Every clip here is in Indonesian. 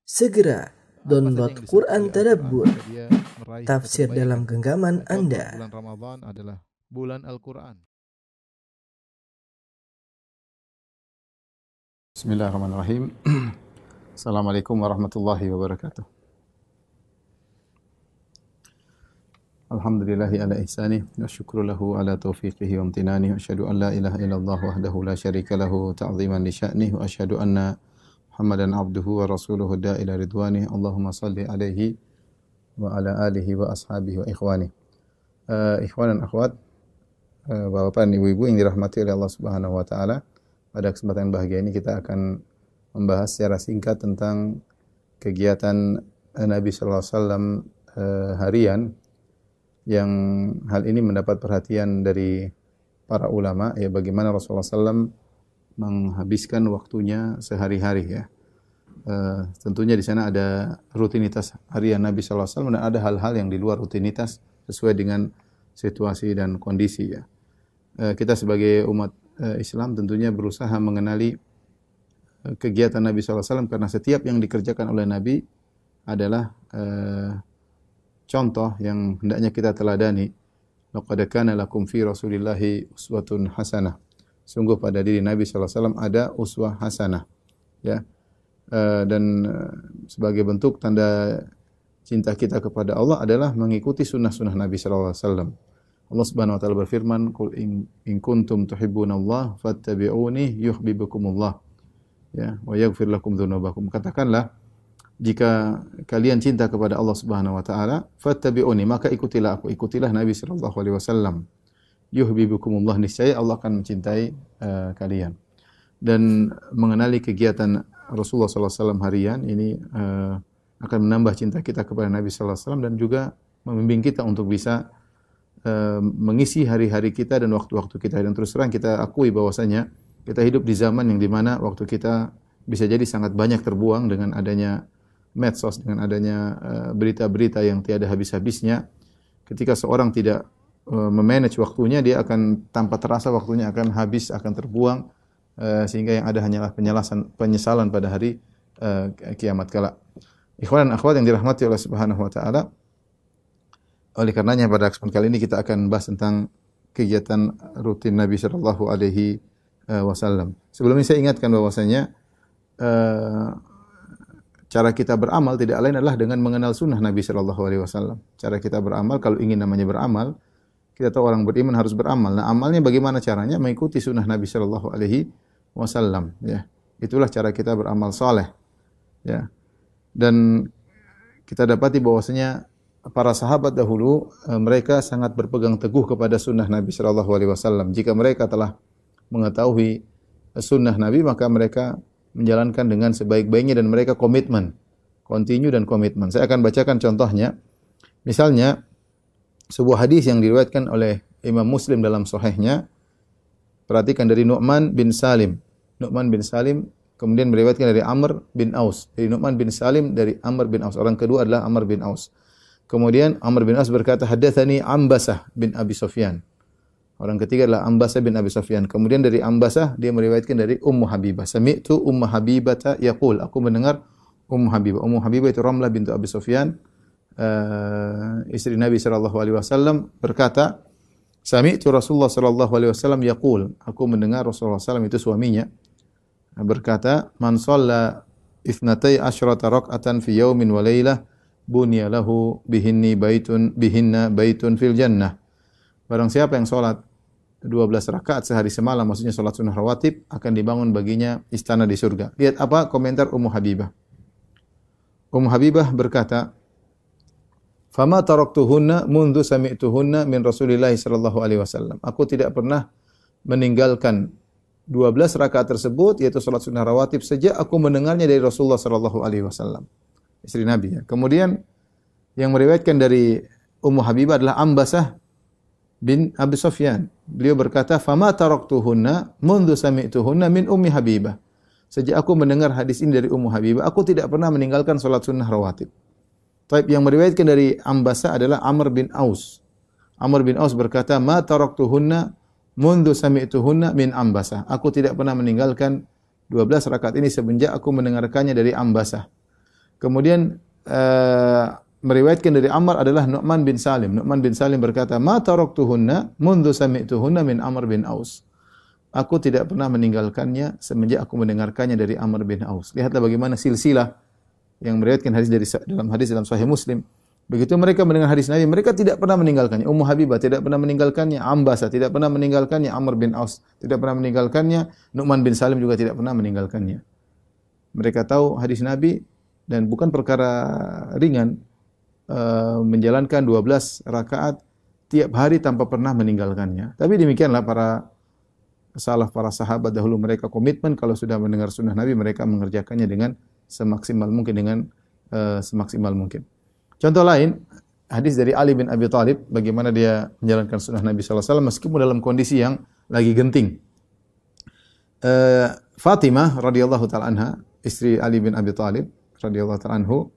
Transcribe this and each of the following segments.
Segera download Quran Tadabbur, tafsir kebaikan. dalam genggaman Contoh, Anda. Bulan Ramadan adalah bulan Al-Quran. Bismillahirrahmanirrahim. Assalamualaikum warahmatullahi wabarakatuh. Alhamdulillahi ala ihsanih, wa syukru lahu ala taufiqihi wa amtinani, wa asyhadu an la ilaha illallah wahdahu la syarika lahu ta'ziman li sya'nih, wa asyhadu anna Muhammadan abduhu wa rasuluhu da'ila ridwanih. Allahumma salli alaihi wa ala alihi wa ashabihi wa ikhwanih. Ikhwan dan akhwat, bapak dan ibu-ibu yang dirahmati oleh Allah Subhanahu wa taala. Pada kesempatan bahagia ini kita akan membahas secara singkat tentang kegiatan Nabi sallallahu alaihi wasallam harian, yang hal ini mendapat perhatian dari para ulama, ya, bagaimana Rasulullah SAW menghabiskan waktunya sehari-hari, ya. Tentunya di sana ada rutinitas harian Nabi SAW dan ada hal-hal yang di luar rutinitas sesuai dengan situasi dan kondisi, ya. Kita sebagai umat Islam tentunya berusaha mengenali kegiatan Nabi SAW karena setiap yang dikerjakan oleh Nabi adalah contoh yang hendaknya kita teladani. Laqad kana lakum fi Rasulillahi uswatun hasanah. Sungguh pada diri Nabi sallallahu alaihi wasallam ada uswah hasanah, ya. Dan sebagai bentuk tanda cinta kita kepada Allah adalah mengikuti sunnah-sunnah Nabi sallallahu alaihi wasallam. Allah Subhanahu wa taala berfirman, "Qul in kuntum tuhibbunallaha fattabi'uni yuhibbukumullah." Ya, wa yaghfir lakum dzunubakum. Katakanlah, jika kalian cinta kepada Allah Subhanahu wa taala, fattabi'uni, maka ikutilah aku, ikutilah Nabi sallallahu alaihi wasallam. Yuhibbukumullah, niscaya Allah akan mencintai kalian. Dan mengenali kegiatan Rasulullah sallallahu alaihi wasallam harian ini akan menambah cinta kita kepada Nabi sallallahu alaihi wasallam dan juga membimbing kita untuk bisa mengisi hari-hari kita dan waktu-waktu kita. Dan terus terang kita akui bahwasanya kita hidup di zaman yang dimana waktu kita bisa jadi sangat banyak terbuang dengan adanya medsos, dengan adanya berita-berita yang tiada habis-habisnya. Ketika seorang tidak memanage waktunya, dia akan tanpa terasa waktunya akan habis, akan terbuang, sehingga yang ada hanyalah penyesalan pada hari kiamat kala. Ikhwan dan akhwat yang dirahmati oleh Subhanahu wa taala, oleh karenanya pada kesempatan kali ini kita akan bahas tentang kegiatan rutin Nabi sallallahu alaihi wasallam. Sebelumnya saya ingatkan bahwasanya cara kita beramal tidak lain adalah dengan mengenal sunnah Nabi sallallahu alaihi wasallam. Cara kita beramal, kalau ingin namanya beramal, kita tahu orang beriman harus beramal. Nah, amalnya bagaimana caranya? Mengikuti sunnah Nabi sallallahu alaihi wasallam, ya. Itulah cara kita beramal saleh, ya. Dan kita dapati bahwasanya para sahabat dahulu mereka sangat berpegang teguh kepada sunnah Nabi sallallahu alaihi wasallam. Jika mereka telah mengetahui sunnah Nabi, maka mereka menjalankan dengan sebaik-baiknya dan mereka komitmen, continue dan komitmen. Saya akan bacakan contohnya. Misalnya sebuah hadis yang diriwayatkan oleh Imam Muslim dalam sahihnya. Perhatikan, dari Nu'man bin Salim. Nu'man bin Salim kemudian meriwayatkan dari Amr bin Aus. Dari Nu'man bin Salim dari Amr bin Aus. Orang kedua adalah Amr bin Aus. Kemudian Amr bin Aus berkata, "Haddatsani Ambasah bin Abi Sufyan." Orang ketiga adalah Ambasah bin Abi Sufyan. Kemudian dari Ambasah dia meriwayatkan dari Ummu Habibah. Sami'tu Ummu Habibata yaqul. Aku mendengar Ummu Habibah. Ummu Habibah itu Ramlah bintu Abi Sufyan, istri Nabi sallallahu alaihi wasallam, berkata, "Sami'tu Rasulullah sallallahu alaihi wasallam yaqul." Aku mendengar Rasulullah sallallahu alaihi wasallam, itu suaminya, berkata, "Man shalla itsnatai asyrata rak'atan fi yaumin wa lailah bunya lahu bihinna baitun fil jannah." Barang siapa yang salat 12 rakaat sehari semalam, maksudnya salat sunnah rawatib, akan dibangun baginya istana di surga. Lihat apa komentar Ummu Habibah. Ummu Habibah berkata, "Fama taraktuhunna mundu sami'tuhunna min Rasulillah sallallahu alaihi wasallam." Aku tidak pernah meninggalkan 12 rakaat tersebut, yaitu salat sunnah rawatib, sejak aku mendengarnya dari Rasulullah sallallahu alaihi wasallam, istri Nabi, ya. Kemudian yang meriwayatkan dari Ummu Habibah adalah Ambasah bin Abi Sufyan. Beliau berkata, "Fama taraktuhunna mundu sami'tuhunna min Ummi Habibah." Sejak aku mendengar hadis ini dari Ummu Habibah, aku tidak pernah meninggalkan salat sunnah rawatib. Taib, yang meriwayatkan dari Ambasah adalah Amr bin Aus. Amr bin Aus berkata, "Ma taraktuhunna mundu sami'tuhunna min Ambasah." Aku tidak pernah meninggalkan 12 rakaat ini semenjak aku mendengarkannya dari Ambasah. Kemudian meriwayatkan dari Ammar adalah Nu'man bin Salim. Nu'man bin Salim berkata, "Ma taraktuhunna mundu sami'tuhunna min Amr bin Aus." Aku tidak pernah meninggalkannya semenjak aku mendengarkannya dari Amr bin Aus. Lihatlah bagaimana silsilah yang meriwayatkan hadis dalam Sahih Muslim. Begitu mereka mendengar hadis Nabi, mereka tidak pernah meninggalkannya. Ummu Habibah tidak pernah meninggalkannya, Ambasa tidak pernah meninggalkannya, Amr bin Aus tidak pernah meninggalkannya, Nu'man bin Salim juga tidak pernah meninggalkannya. Mereka tahu hadis Nabi dan bukan perkara ringan. Menjalankan 12 rakaat tiap hari tanpa pernah meninggalkannya. Tapi demikianlah para sahabat dahulu, mereka komitmen kalau sudah mendengar sunnah Nabi mereka mengerjakannya dengan semaksimal mungkin, Contoh lain, hadis dari Ali bin Abi Thalib bagaimana dia menjalankan sunnah Nabi sallallahu alaihi wasallam meskipun dalam kondisi yang lagi genting. Fatimah radhiyallahu taala anha, istri Ali bin Abi Thalib radhiyallahu taala anhu,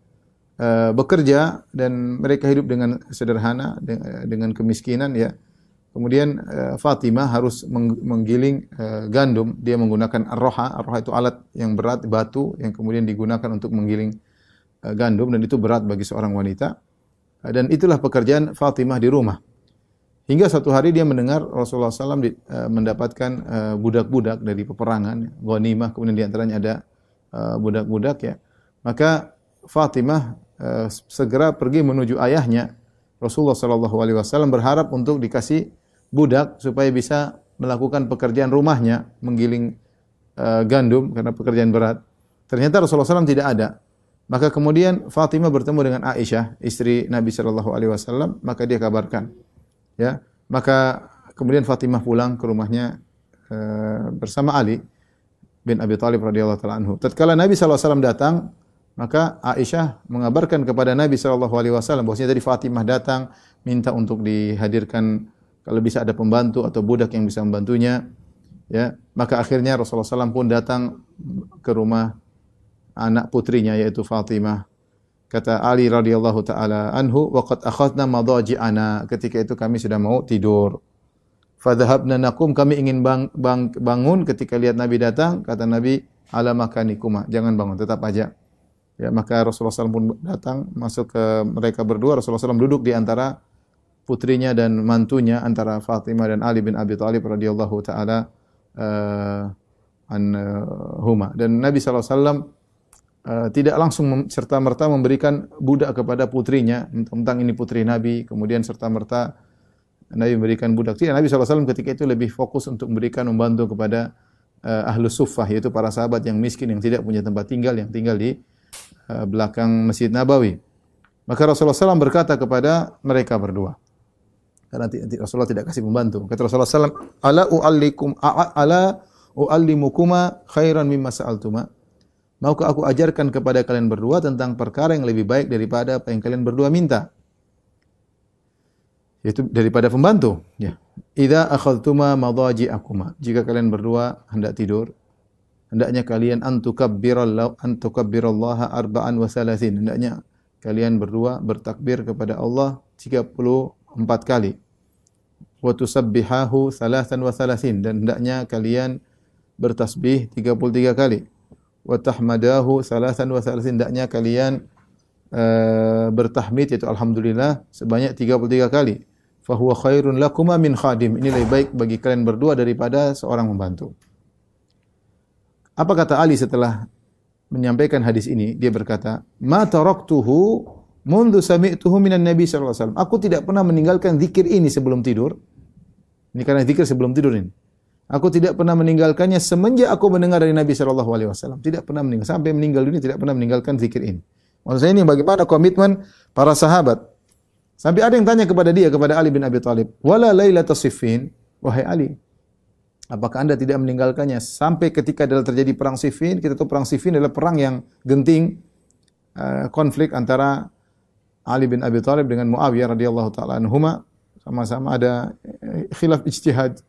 bekerja dan mereka hidup dengan sederhana, dengan kemiskinan ya. Kemudian Fatimah harus menggiling gandum. Dia menggunakan ar-roha. Ar-roha itu alat yang berat, batu yang kemudian digunakan untuk menggiling gandum dan itu berat bagi seorang wanita. Dan itulah pekerjaan Fatimah di rumah. Hingga suatu hari dia mendengar Rasulullah SAW mendapatkan budak-budak dari peperangan, ghanimah, kemudian di antaranya ada budak-budak ya. Maka Fatimah segera pergi menuju ayahnya. Rasulullah SAW berharap untuk dikasih budak supaya bisa melakukan pekerjaan rumahnya, menggiling gandum karena pekerjaan berat. Ternyata Rasulullah SAW tidak ada. Maka kemudian Fatimah bertemu dengan Aisyah, istri Nabi SAW, maka dia kabarkan. Ya, maka kemudian Fatimah pulang ke rumahnya bersama Ali bin Abi Thalib radhiyallahu taala anhu. Tatkala Nabi SAW datang, maka Aisyah mengabarkan kepada Nabi SAW bahwasanya tadi Fatimah datang minta untuk dihadirkan kalau bisa ada pembantu atau budak yang bisa membantunya. Ya, maka akhirnya Rasulullah SAW pun datang ke rumah anak putrinya yaitu Fatimah. Kata Ali radhiyallahu taala anhu, "Wa qad akhadna madaji'ana." Ketika itu kami sudah mau tidur. Fadhahabna naqum, kami ingin bangun ketika lihat Nabi datang. Kata Nabi, "Ala makanikuma." Jangan bangun, tetap aja. Ya, maka Rasulullah SAW pun datang, masuk ke mereka berdua. Rasulullah SAW duduk di antara putrinya dan mantunya, antara Fatimah dan Ali bin Abi Thalib radhiyallahu taala anhuma. Dan Nabi SAW tidak langsung serta-merta memberikan budak kepada putrinya, tentang ini putri Nabi, kemudian serta-merta Nabi memberikan budak. Tidak, Nabi SAW ketika itu lebih fokus untuk membantu kepada ahlus suffah, yaitu para sahabat yang miskin, yang tidak punya tempat tinggal, yang tinggal di belakang Masjid Nabawi. Maka Rasulullah SAW berkata kepada mereka berdua, karena Rasulullah tidak kasih pembantu. Kata Rasulullah SAW, ala u'allimukuma khairan mimma sa'altuma. Maukah aku ajarkan kepada kalian berdua tentang perkara yang lebih baik daripada apa yang kalian berdua minta? Yaitu daripada pembantu. Ya. Idza akhadtuma madaji'akuma. Jika kalian berdua hendak tidur, hendaknya kalian antukabbirallaha arba'an wa salasin. Hendaknya kalian berdua bertakbir kepada Allah 34 kali. Wa tusabbihahu salasan wa salasin. Dan hendaknya kalian bertasbih 33 kali. Wa tahmadahu salasan wa salasin. Hendaknya kalian bertahmid, yaitu alhamdulillah, sebanyak 33 kali. Fahuwa khairun lakuma min khadim. Ini lebih baik bagi kalian berdua daripada seorang membantu. Apa kata Ali setelah menyampaikan hadis ini? Dia berkata, "Ma taraktuhu mundu sami'tuhu minan Nabi sallallahu alaihi wasallam." Aku tidak pernah meninggalkan zikir ini sebelum tidur. Ini karena zikir sebelum tidur ini. Aku tidak pernah meninggalkannya semenjak aku mendengar dari Nabi sallallahu alaihi wasallam. Tidak pernah meninggal sampai meninggal dunia, tidak pernah meninggalkan zikir ini. Maksudnya ini bagaimana komitmen para sahabat. Sampai ada yang tanya kepada Ali bin Abi Thalib, "Wala lailatas siffin?" Wahai Ali, apakah Anda tidak meninggalkannya sampai ketika adalah terjadi perang Siffin? Kita tahu perang Siffin adalah perang yang genting, konflik antara Ali bin Abi Thalib dengan Muawiyah radhiyallahu taala anhuma. Sama-sama ada khilaf ijtihad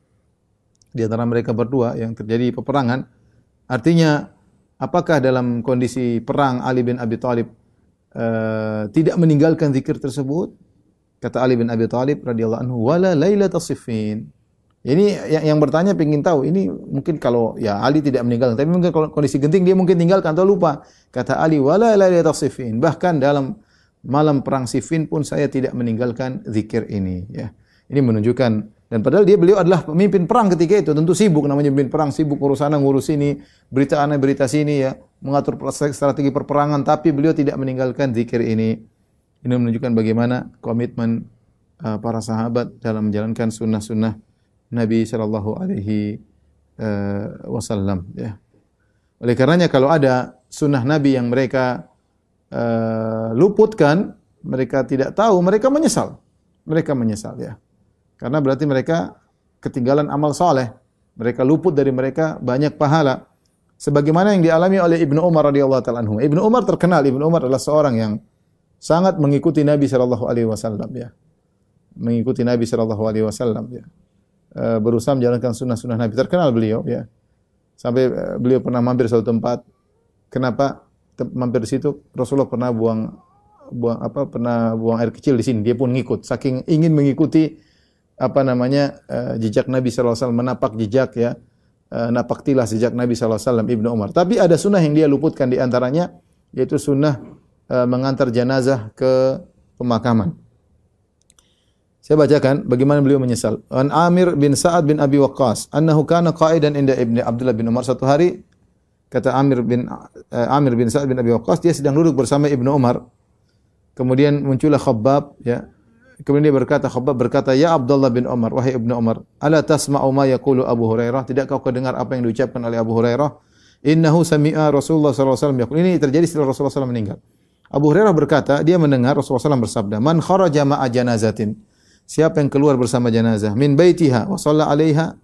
di antara mereka berdua yang terjadi peperangan. Artinya, apakah dalam kondisi perang Ali bin Abi Thalib tidak meninggalkan zikir tersebut? Kata Ali bin Abi Thalib radhiyallahu anhu, "Wala lailatas siffin." Ini yang bertanya ingin tahu, ini mungkin kalau ya Ali tidak meninggalkan, tapi mungkin kalau kondisi genting dia mungkin tinggalkan atau lupa. Kata Ali, wala lailatas Siffin. Bahkan dalam malam perang Siffin pun saya tidak meninggalkan zikir ini. Ya, ini menunjukkan, dan padahal beliau adalah pemimpin perang ketika itu, tentu sibuk namanya pemimpin perang, sibuk urus sana ngurus ini, berita ana berita sini ya, mengatur strategi perperangan, tapi beliau tidak meninggalkan zikir ini. Ini menunjukkan bagaimana komitmen para sahabat dalam menjalankan sunnah-sunnah Nabi sallallahu alaihi wasallam ya. Oleh karenanya kalau ada sunnah Nabi yang mereka luputkan, mereka tidak tahu, mereka menyesal. Mereka menyesal ya. Karena berarti mereka ketinggalan amal soleh. Mereka luput dari mereka banyak pahala. Sebagaimana yang dialami oleh Ibnu Umar radhiyallahu taala anhu. Ibnu Umar terkenal, Ibnu Umar adalah seorang yang sangat mengikuti Nabi sallallahu alaihi wasallam ya. Mengikuti Nabi sallallahu alaihi wasallam ya. Berusaha menjalankan sunnah-sunnah Nabi. Terkenal beliau ya. Sampai beliau pernah mampir suatu tempat. Kenapa mampir di situ? Rasulullah pernah buang air kecil di sini. Dia pun ngikut. Saking ingin mengikuti jejak Nabi sallallahu alaihi wasallam, menapak jejak ya. Napak tilas jejak Nabi sallallahu alaihi wasallam Ibnu Umar. Tapi ada sunnah yang dia luputkan di antaranya, yaitu sunnah mengantar jenazah ke pemakaman. Saya bacakan bagaimana beliau menyesal. An Amir bin Sa'ad bin Abi Waqqas, annahu kana qa'idan inda Ibnu Abdullah bin Umar. Satu hari kata Amir bin Sa'ad bin Abi Waqqas, dia sedang duduk bersama Ibnu Umar. Kemudian muncullah Khabbab ya. Kemudian Khabbab berkata, "Ya Abdullah bin Umar, wahai Ibnu Umar, ala tasma'u ma yaqulu Abu Hurairah? Tidakkah kau dengar apa yang diucapkan oleh Abu Hurairah? Innahu sami'a Rasulullah sallallahu alaihi wasallam yaqul." Ini terjadi setelah Rasulullah sallallahu alaihi wasallam meninggal. Abu Hurairah berkata, dia mendengar Rasulullah SAW bersabda, "Man kharaja ma'a janazatin." Siapa yang keluar bersama jenazah min baitiha wa shalla 'alaiha,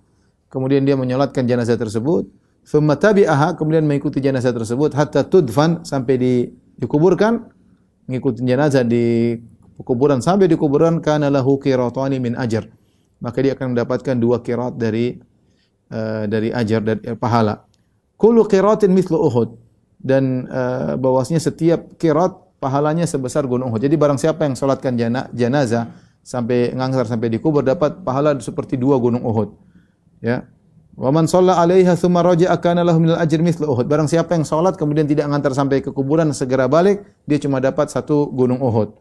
kemudian dia menyolatkan jenazah tersebut, thumma tabi'aha, kemudian mengikuti jenazah tersebut hatta tudfan, sampai dikuburkan, mengikuti jenazah di kuburan sampai di kuburan, kana lahu qiratani min ajr, maka dia akan mendapatkan 2 qirat dari ajar, dari pahala. Kullu qiratin mithlu Uhud, dan bahwasanya setiap qirat pahalanya sebesar gunung Uhud. Jadi barang siapa yang salatkan jenazah sampai ngantar sampai dikubur, dapat pahala seperti 2 gunung Uhud. Ya. Wa man shalla 'alaiha tsumma raja'a kana lahu minal ajri mithlu Uhud. Barang siapa yang salat kemudian tidak ngantar sampai ke kuburan, segera balik, dia cuma dapat 1 gunung Uhud.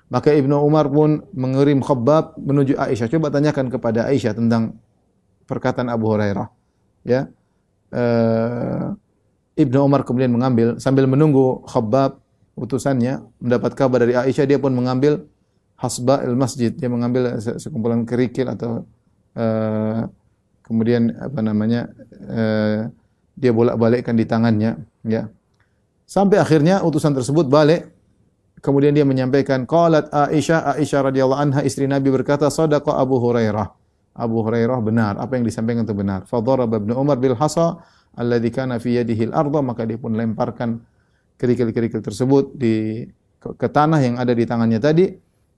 Maka Ibnu Umar pun mengirim Khabbab menuju Aisyah. Coba tanyakan kepada Aisyah tentang perkataan Abu Hurairah. Ya. Ibnu Umar kemudian mengambil, sambil menunggu Khabbab utusannya mendapat kabar dari Aisyah, dia pun mengambil hasba al-masjid, dia mengambil sekumpulan kerikil atau kemudian dia bolak-balikkan di tangannya ya. Sampai akhirnya utusan tersebut balik, kemudian dia menyampaikan, qalat Aisyah radhiyallahu anha, istri Nabi berkata, sadaqa Abu Hurairah. Abu Hurairah benar, apa yang disampaikan itu benar. Fa daraba Ibnu Umar bil hasa alladhi kana fi yadihi al-ardh, maka dia pun lemparkan kerikil-kerikil tersebut ke tanah yang ada di tangannya tadi.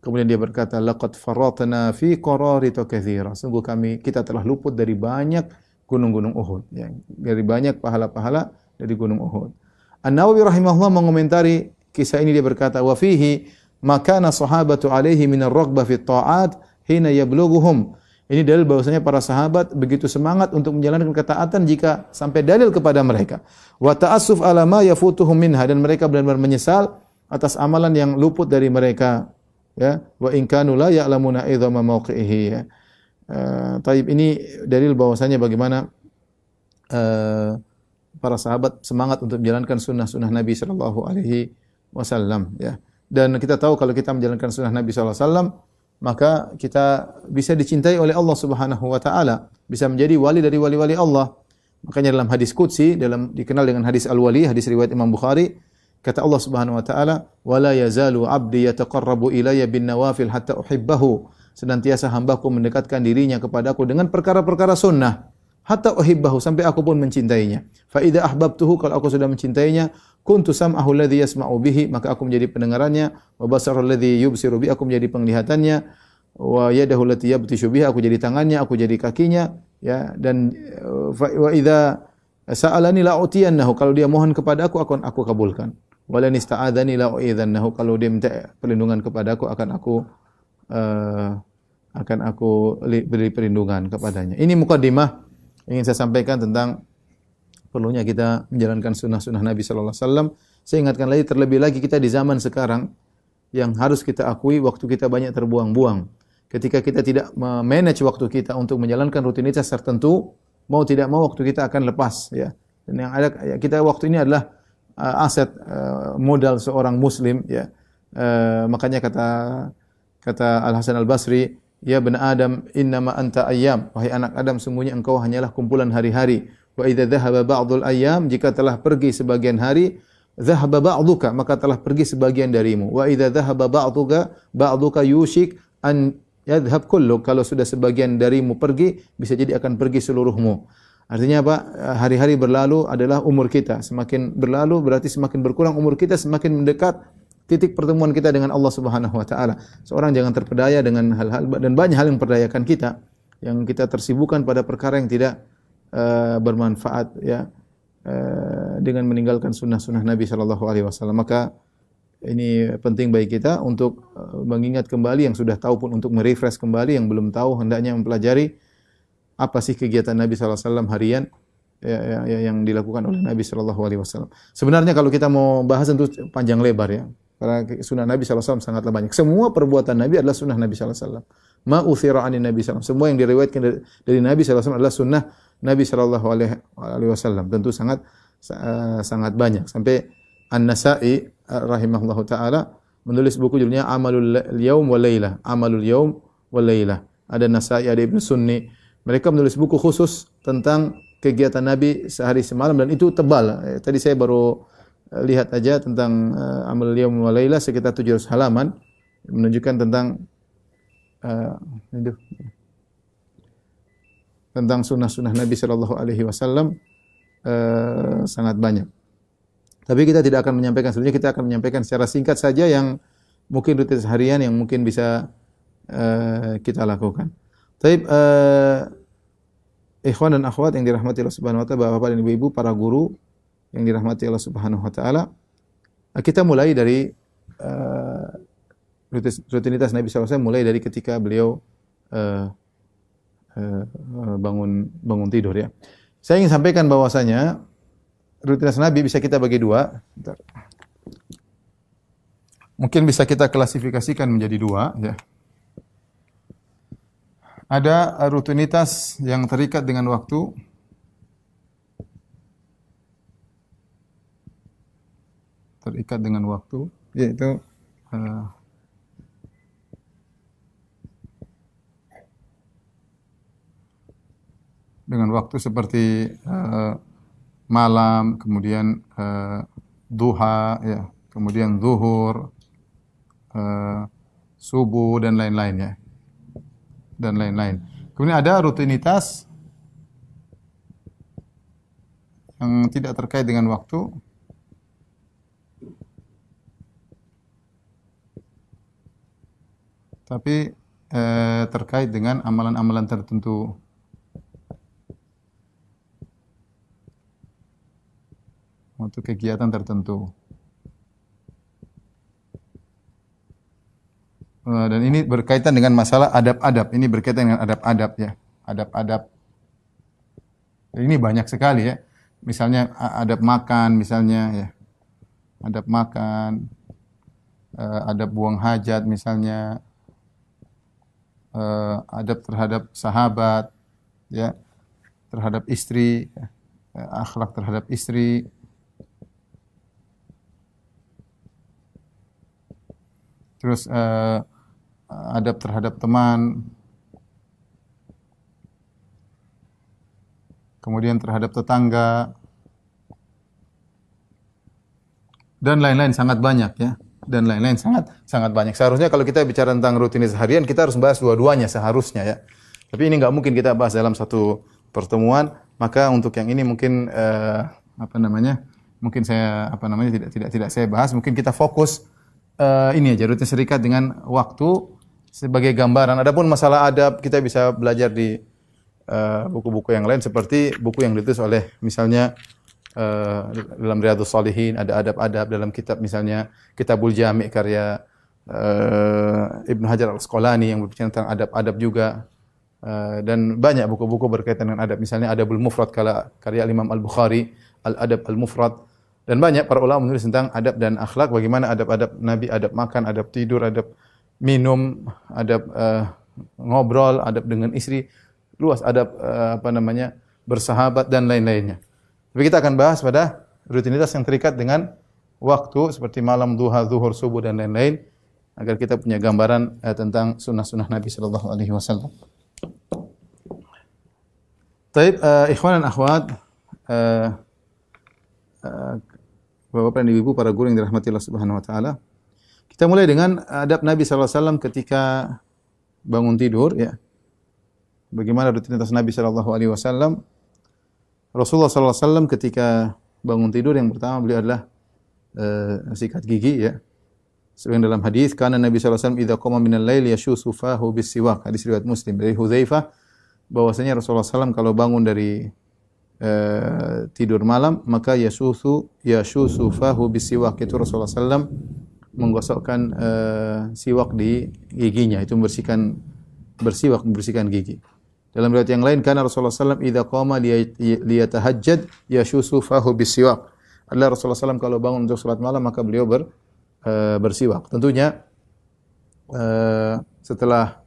Kemudian dia berkata, laqad faratna fi qararita katsira. Sungguh kita telah luput dari banyak gunung-gunung Uhud, ya, dari banyak pahala-pahala dari gunung Uhud. An-Nawawi rahimahullah mengomentari kisah ini, dia berkata, wa fihi makana sahabatu alaihi min ar-raghbah fi at-ta'at hina yablughuhum. Ini dalil bahwasanya para sahabat begitu semangat untuk menjalankan ketaatan jika sampai dalil kepada mereka. Wa ta'assuf ala ma yafutuhum minha, dan mereka benar-benar menyesal atas amalan yang luput dari mereka. Ya, wa in kanu la ya'lamuna idhama mawqi'ihi ya. Taib, ini dalil bahwasanya bagaimana para sahabat semangat untuk menjalankan sunnah-sunnah Nabi sallallahu alaihi wasallam ya. Dan kita tahu kalau kita menjalankan sunnah Nabi sallallahu alaihi wasallam, maka kita bisa dicintai oleh Allah Subhanahu wa taala, bisa menjadi wali dari wali-wali Allah. Makanya dalam hadis qudsi, dikenal dengan hadis al-wali, hadis riwayat Imam Bukhari, kata Allah Subhanahu wa taala, "Wala yazalu 'abdi yataqarrabu ilayya bin nawafil hatta uhibbahu." Senantiasa hambaku mendekatkan dirinya kepadaku dengan perkara-perkara sunnah, hatta uhibbahu, sampai aku pun mencintainya. Fa idza ahbabtuhu, kalau aku sudah mencintainya, kuntu sam'ahu alladhi yasma'u bihi, maka aku menjadi pendengarannya, wa basarahu alladhi yubsiru bihi, aku menjadi penglihatannya, wa yadahu allati yabtishu biha, aku jadi tangannya, aku jadi kakinya, ya. Dan wa idza sa'alani la utiyannahu, kalau dia mohon kepada aku akan aku kabulkan. Wala nista'adzani la u'idzannahu, kalau dia minta perlindungan kepada aku akan akan aku beri perlindungan kepadanya. Ini mukadimah ingin saya sampaikan tentang perlunya kita menjalankan sunnah-sunnah Nabi sallallahu alaihi wasallam. Saya ingatkan lagi, terlebih lagi kita di zaman sekarang yang harus kita akui waktu kita banyak terbuang-buang. Ketika kita tidak memanage waktu kita untuk menjalankan rutinitas tertentu, mau tidak mau waktu kita akan lepas ya. Dan yang ada kita waktu ini adalah aset modal seorang muslim ya. Makanya kata Al Hasan Al Basri, ya bani Adam, innama anta ayyam. Wahai anak Adam, sungguhnya engkau hanyalah kumpulan hari-hari. Wa idza dhahaba ba'dul ayyam, jika telah pergi sebagian hari, dhahaba ba'duka, maka telah pergi sebagian darimu. Wa idza dhahaba ba'duka yushik an yadhhab kulluk. Kalau sudah sebagian darimu pergi, bisa jadi akan pergi seluruhmu. Artinya apa? Hari-hari berlalu adalah umur kita. Semakin berlalu berarti semakin berkurang umur kita, semakin mendekat titik pertemuan kita dengan Allah Subhanahu wa taala. Seorang jangan terpedaya dengan hal-hal, dan banyak hal yang memperdayakan kita, yang kita tersibukkan pada perkara yang tidak bermanfaat ya, dengan meninggalkan sunnah-sunnah Nabi sallallahu alaihi wasallam. Maka ini penting bagi kita untuk mengingat kembali, yang sudah tahu pun untuk merefresh kembali, yang belum tahu hendaknya mempelajari apa sih kegiatan Nabi sallallahu alaihi wasallam harian yang dilakukan oleh Nabi sallallahu alaihi wasallam. Sebenarnya kalau kita mau bahas tentu panjang lebar ya. Karena sunnah Nabi SAW sangatlah banyak. Semua perbuatan Nabi adalah sunnah Nabi SAW. Ma uthira anin Nabi SAW. Semua yang diriwayatkan dari Nabi SAW adalah sunnah Nabi SAW. Tentu sangat banyak. Sampai An-Nasa'i rahimahullahu ta'ala menulis buku judulnya Amalul Yaum wa Laylah. Amalul Yaum wa Laylah. Ada Nasa'i, ada Ibnu Sunni. Mereka menulis buku khusus tentang kegiatan Nabi sehari semalam, dan itu tebal. Tadi saya baru lihat aja tentang Amal Yaum wa Laylah sekitar 700 halaman, menunjukkan tentang sunnah-sunnah Nabi sallallahu alaihi wasallam sangat banyak. Tapi kita tidak akan menyampaikan sebenarnya, kita akan menyampaikan secara singkat saja yang mungkin rutinitas harian yang mungkin bisa kita lakukan. Tapi ikhwan dan akhwat yang dirahmati Allah Subhanahu wa taala, Bapak dan Ibu-ibu, para guru yang dirahmati Allah Subhanahu wa taala, kita mulai dari rutinitas Nabi SAW, mulai dari ketika beliau bangun tidur ya. Saya ingin sampaikan bahwasanya rutinitas Nabi bisa kita bagi dua. Mungkin bisa kita klasifikasikan menjadi dua ya. Ada rutinitas yang terikat dengan waktu, yaitu dengan waktu seperti malam, kemudian duha, ya, kemudian zuhur, subuh dan lain-lain ya, dan lain-lain. Kemudian ada rutinitas yang tidak terkait dengan waktu, tapi terkait dengan amalan-amalan tertentu. Untuk kegiatan tertentu. Dan ini berkaitan dengan masalah adab-adab. Ini berkaitan dengan adab-adab ya. Adab-adab. Ini banyak sekali ya. Misalnya adab makan misalnya ya. Adab makan, adab buang hajat misalnya. Adab terhadap sahabat ya. Terhadap istri, ya. Akhlak terhadap istri. Terus adab terhadap teman, kemudian terhadap tetangga, dan lain-lain sangat banyak ya. Dan lain-lain sangat banyak. Seharusnya kalau kita bicara tentang rutinitas harian, kita harus bahas dua-duanya seharusnya ya. Tapi ini nggak mungkin kita bahas dalam satu pertemuan. Maka untuk yang ini mungkin mungkin saya tidak saya bahas. Mungkin kita fokus ini aja, rutinitas terikat dengan waktu sebagai gambaran. Adapun masalah adab kita bisa belajar di buku-buku yang lain, seperti buku yang ditulis oleh misalnya dalam Riyadhus Shalihin ada adab-adab, dalam kitab misalnya Kitabul Jami' karya Ibnu Hajar Al-Asqalani yang berbicara tentang adab-adab juga. Dan banyak buku-buku berkaitan dengan adab. Misalnya Adabul Mufrad karya Imam Al-Bukhari, Al-Adab Al-Mufrad. Dan banyak para ulama menulis tentang adab dan akhlak, bagaimana adab-adab Nabi, adab makan, adab tidur, adab minum, adab ngobrol, adab dengan istri, luas adab bersahabat dan lain-lainnya. Tapi kita akan bahas pada rutinitas yang terikat dengan waktu seperti malam, duha, zuhur, subuh dan lain-lain agar kita punya gambaran tentang sunnah-sunnah Nabi sallallahu alaihi wasallam. Baik, ikhwan dan akhwat, Bapak dan Ibu, para guru yang dirahmati Allah Subhanahu wa taala. Kita mulai dengan adab Nabi sallallahu alaihi wasallam ketika bangun tidur, ya. Bagaimana rutinitas Nabi sallallahu alaihi wasallam? Rasulullah sallallahu alaihi wasallam ketika bangun tidur yang pertama beliau adalah sikat gigi, ya. Seperti dalam hadis, karena Nabi sallallahu alaihi wasallam idza qama minal lail yashusu fahu bis-siwak. Hadis riwayat Muslim dari Hudzaifah bahwasanya Rasulullah SAW kalau bangun dari tidur malam maka yashusu fahu bis-siwak, itu Rasulullah SAW menggosokkan siwak di giginya, itu membersihkan gigi. Dalam riwayat yang lain, karena Rasulullah SAW idza qama liyatahajjad yashusu fahu bis-siwak. Adalah Rasulullah SAW kalau bangun untuk salat malam maka beliau bersiwak. Tentunya setelah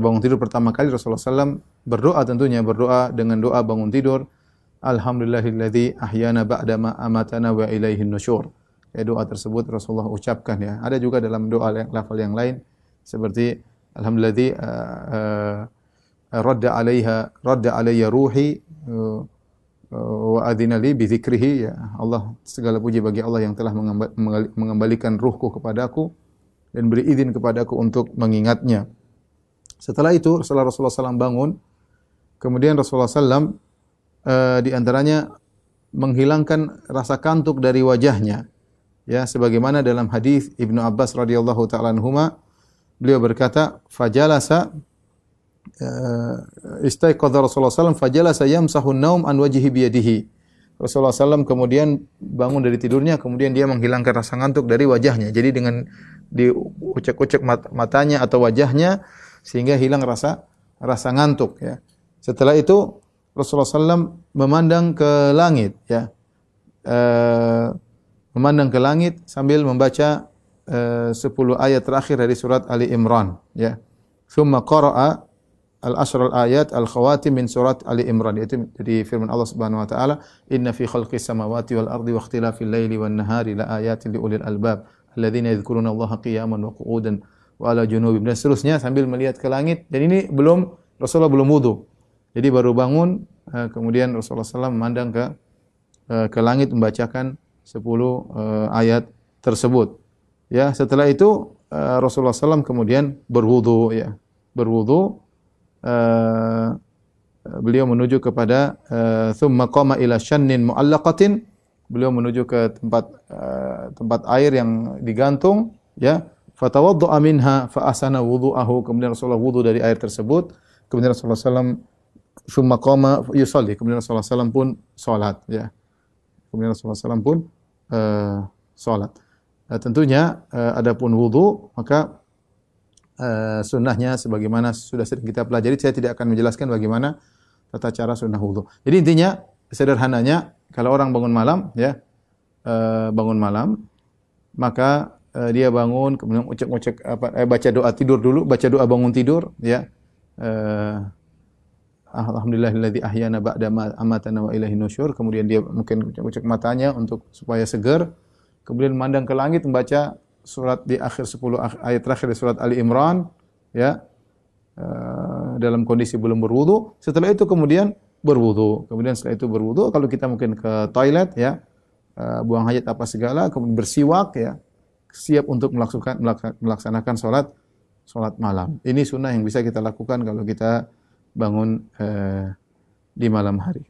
bangun tidur pertama kali Rasulullah SAW berdoa, tentunya berdoa dengan doa bangun tidur, Alhamdulillahilladzi ahyana ba'dama amatana wa ilaihin nusyur. Ya, doa tersebut Rasulullah ucapkan, ya. Ada juga dalam doa lafal yang lain seperti Alhamdulilladzi radda alayya ruhi wa adzina li bi dzikrihi, ya. Allah, segala puji bagi Allah yang telah mengembalikan ruhku kepadaku dan beri izin kepadaku untuk mengingatnya. Setelah itu, setelah Rasulullah SAW bangun, kemudian Rasulullah SAW di antaranya menghilangkan rasa kantuk dari wajahnya. Ya, sebagaimana dalam hadis Ibnu Abbas radhiyallahu taala anhuma, beliau berkata, "Fajalasa istaiqadha Rasulullah SAW fajalasa yamsahu an-naum an wajhihi biyadihi." Rasulullah SAW kemudian bangun dari tidurnya, kemudian dia menghilangkan rasa ngantuk dari wajahnya. Jadi dengan diucek-ucek matanya atau wajahnya sehingga hilang rasa ngantuk, ya. Setelah itu Rasulullah SAW memandang ke langit, ya. Memandang ke langit sambil membaca 10 ayat terakhir dari surat Ali Imran, ya. Tsumma qara'a al-ashral ayat al-khawatim min surat Ali Imran, yaitu dari firman Allah Subhanahu wa taala, "Inna fi khalqis samawati wal ardi wa ikhtilafil laili wan nahari la ayatin li ulil albab alladzina yadhkuruna Allaha qiyaman wa qu'udan wa ala junubihim," dan seterusnya sambil melihat ke langit. Dan ini Rasulullah belum wudu. Jadi baru bangun, kemudian Rasulullah SAW memandang ke langit membacakan 10 ayat tersebut. Ya, setelah itu Rasulullah SAW kemudian berwudu, ya. Berwudu, beliau menuju kepada thumma qama ila shannin mu'allaqatin. Beliau menuju ke tempat air yang digantung, ya. Fatawadda'a minha fa ahsana wudu'ahu. Kemudian Rasulullah wudu dari air tersebut. Kemudian Rasulullah SAW thumma qama yusalli. Kemudian Rasulullah SAW pun salat, ya. Kemudian Rasulullah SAW pun salat. Tentunya adapun wudu, maka sunnahnya sebagaimana sudah sering kita pelajari, saya tidak akan menjelaskan bagaimana tata cara sunnah wudu. Jadi intinya sederhananya, kalau orang bangun malam, ya, maka dia bangun kemudian ucek-ucek baca doa tidur dulu, baca doa bangun tidur, ya. Alhamdulillahilladzi ahyana ba'da ma amatana wa ilaihin nusyur. Kemudian dia mungkin ucek matanya untuk supaya segar. Kemudian memandang ke langit membaca surat di akhir 10 ayat terakhir di surat Ali Imran, ya. Dalam kondisi belum berwudu. Setelah itu kemudian berwudu. Kemudian setelah itu berwudu, kalau kita mungkin ke toilet, ya, buang hajat apa segala, kemudian bersiwak, ya. Siap untuk melaksanakan salat malam. Ini sunnah yang bisa kita lakukan kalau kita bangun di malam hari.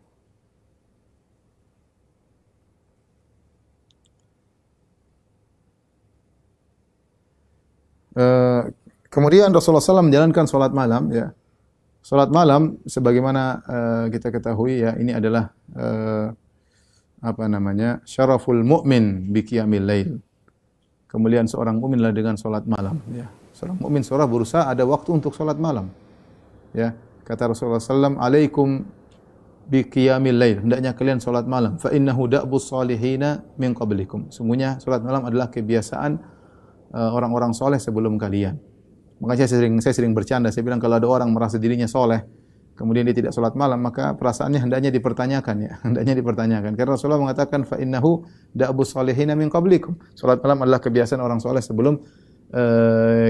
Kemudian Rasulullah SAW menjalankan salat malam, ya. Salat malam sebagaimana kita ketahui, ya, ini adalah syaraful mu'min bi qiyamil lail. kemuliaan seorang mukmin adalah dengan salat malam, ya. Seorang mukmin seorang berusaha ada waktu untuk salat malam. Ya, kata Rasulullah sallallahu alaikum bi qiyamil lail, hendaknya kalian salat malam. Fa innahu da'bus salihina min qablikum. Sungguhnya salat malam adalah kebiasaan orang-orang soleh sebelum kalian. Makanya saya sering bercanda, saya bilang kalau ada orang merasa dirinya soleh, kemudian dia tidak salat malam, maka perasaannya hendaknya dipertanyakan, ya. Hendaknya dipertanyakan. Karena Rasulullah mengatakan fa innahu da'bus salihina min qablikum. Salat malam adalah kebiasaan orang soleh sebelum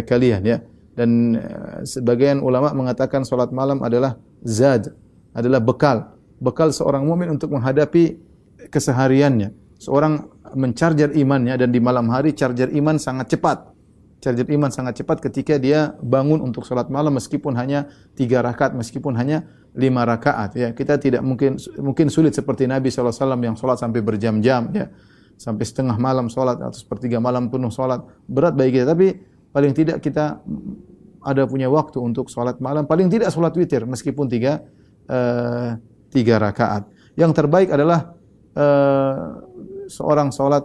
kalian, ya. Dan sebagian ulama mengatakan salat malam adalah zad, adalah bekal seorang mukmin untuk menghadapi kesehariannya. Seorang mencarger imannya, dan di malam hari charger iman sangat cepat. Charger iman sangat cepat ketika dia bangun untuk salat malam meskipun hanya 3 rakaat, meskipun hanya 5 rakaat, ya. Kita tidak mungkin sulit seperti Nabi SAW yang salat sampai berjam-jam, ya. Sampai setengah malam salat atau sepertiga malam penuh salat. Berat bagi kita, tapi paling tidak kita ada punya waktu untuk salat malam, paling tidak salat witir meskipun 3 rakaat. Yang terbaik adalah seorang salat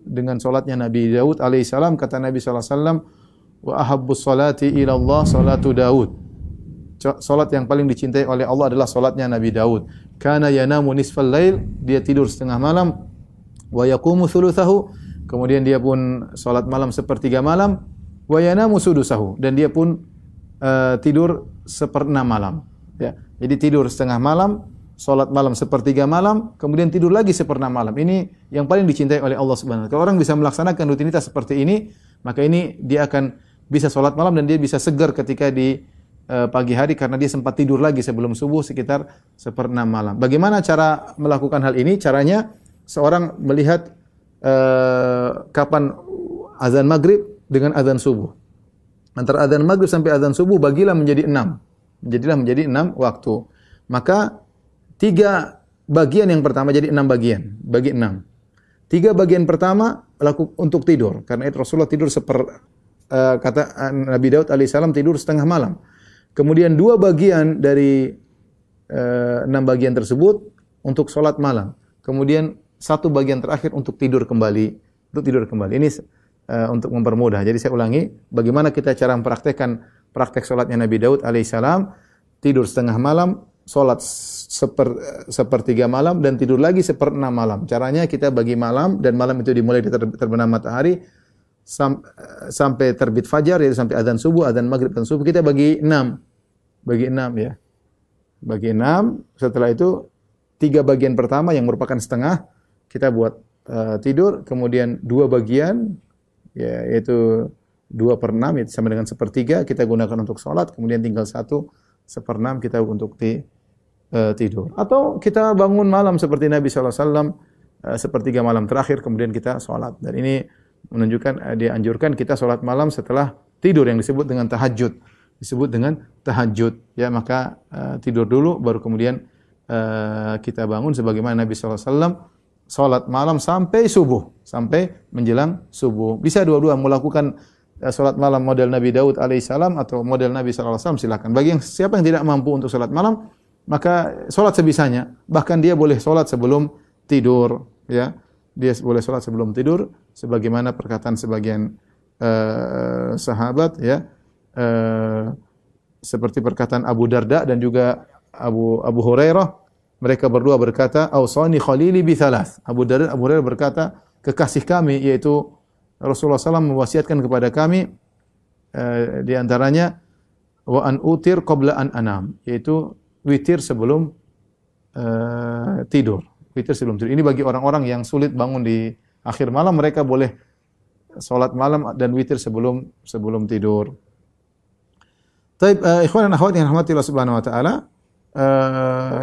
dengan salatnya Nabi Daud alaihissalam. Kata Nabi SAW, wa ahabbus salati ila Allah salatu Daud. Salat yang paling dicintai oleh Allah adalah salatnya Nabi Daud. Kana yanamu nisfal lail, dia tidur setengah malam, wa yaqumu thuluthahu, kemudian dia pun salat malam sepertiga malam, wa yanamu sudusahu, dan dia pun tidur seperenam malam, ya. Jadi tidur setengah malam, salat malam sepertiga malam, kemudian tidur lagi seperenam malam. Ini yang paling dicintai oleh Allah Subhanahu wa taala. Kalau orang bisa melaksanakan rutinitas seperti ini, maka ini dia akan bisa salat malam dan dia bisa segar ketika di pagi hari karena dia sempat tidur lagi sebelum subuh sekitar seperenam malam. Bagaimana cara melakukan hal ini? Caranya seorang melihat kapan azan maghrib dengan azan subuh. Antara azan maghrib sampai azan subuh bagilah menjadi 6. Menjadi 6 waktu. Maka 3 bagian yang pertama jadi 6 bagian, bagi 6. 3 bagian pertama laku untuk tidur, karena itu Rasulullah tidur kata Nabi Daud alaihissalam tidur setengah malam. Kemudian 2 bagian dari 6 bagian tersebut untuk sholat malam. Kemudian 1 bagian terakhir untuk tidur kembali, Ini untuk mempermudah. Jadi saya ulangi, bagaimana kita cara mempraktekkan praktek sholatnya Nabi Daud alaihissalam, tidur setengah malam, sholat sepertiga malam, dan tidur lagi seperenam malam. Caranya kita bagi malam, dan malam itu dimulai dari terbenam matahari sampai terbit fajar, yaitu sampai adzan subuh, adzan maghrib, dan subuh. Kita bagi 6. Bagi 6, ya. Bagi 6. Setelah itu 3 bagian pertama yang merupakan setengah kita buat tidur, kemudian 2 bagian, ya, yaitu 2/6, itu sama dengan sepertiga kita gunakan untuk sholat, kemudian tinggal 1/6 kita untuk tidur. Atau kita bangun malam seperti Nabi SAW, sepertiga malam terakhir, kemudian kita sholat. Dan ini menunjukkan, dianjurkan kita sholat malam setelah tidur, yang disebut dengan tahajud. Ya, maka tidur dulu, baru kemudian kita bangun sebagaimana Nabi SAW sholat malam sampai subuh, sampai menjelang subuh. Bisa dua-dua melakukan sholat malam model Nabi Daud alaihissalam atau model Nabi SAW, silakan. Bagi siapa yang tidak mampu untuk sholat malam, maka sholat sebisanya. Bahkan dia boleh sholat sebelum tidur, ya. Dia boleh sholat sebelum tidur, sebagaimana perkataan sebagian sahabat, ya. Seperti perkataan Abu Darda dan juga Abu Hurairah. Mereka berdua berkata, "Ausani khalili bi thalath." Abu Darda, Abu Hurairah berkata, kekasih kami, yaitu Rasulullah SAW, mewasiatkan kepada kami di antaranya wa an utir qabla an anam, yaitu witir sebelum tidur. Witir sebelum tidur. Ini bagi orang-orang yang sulit bangun di akhir malam, mereka boleh salat malam dan witir sebelum tidur. Taib, ikhwan dan akhwat yang rahmati Allah Subhanahu wa taala,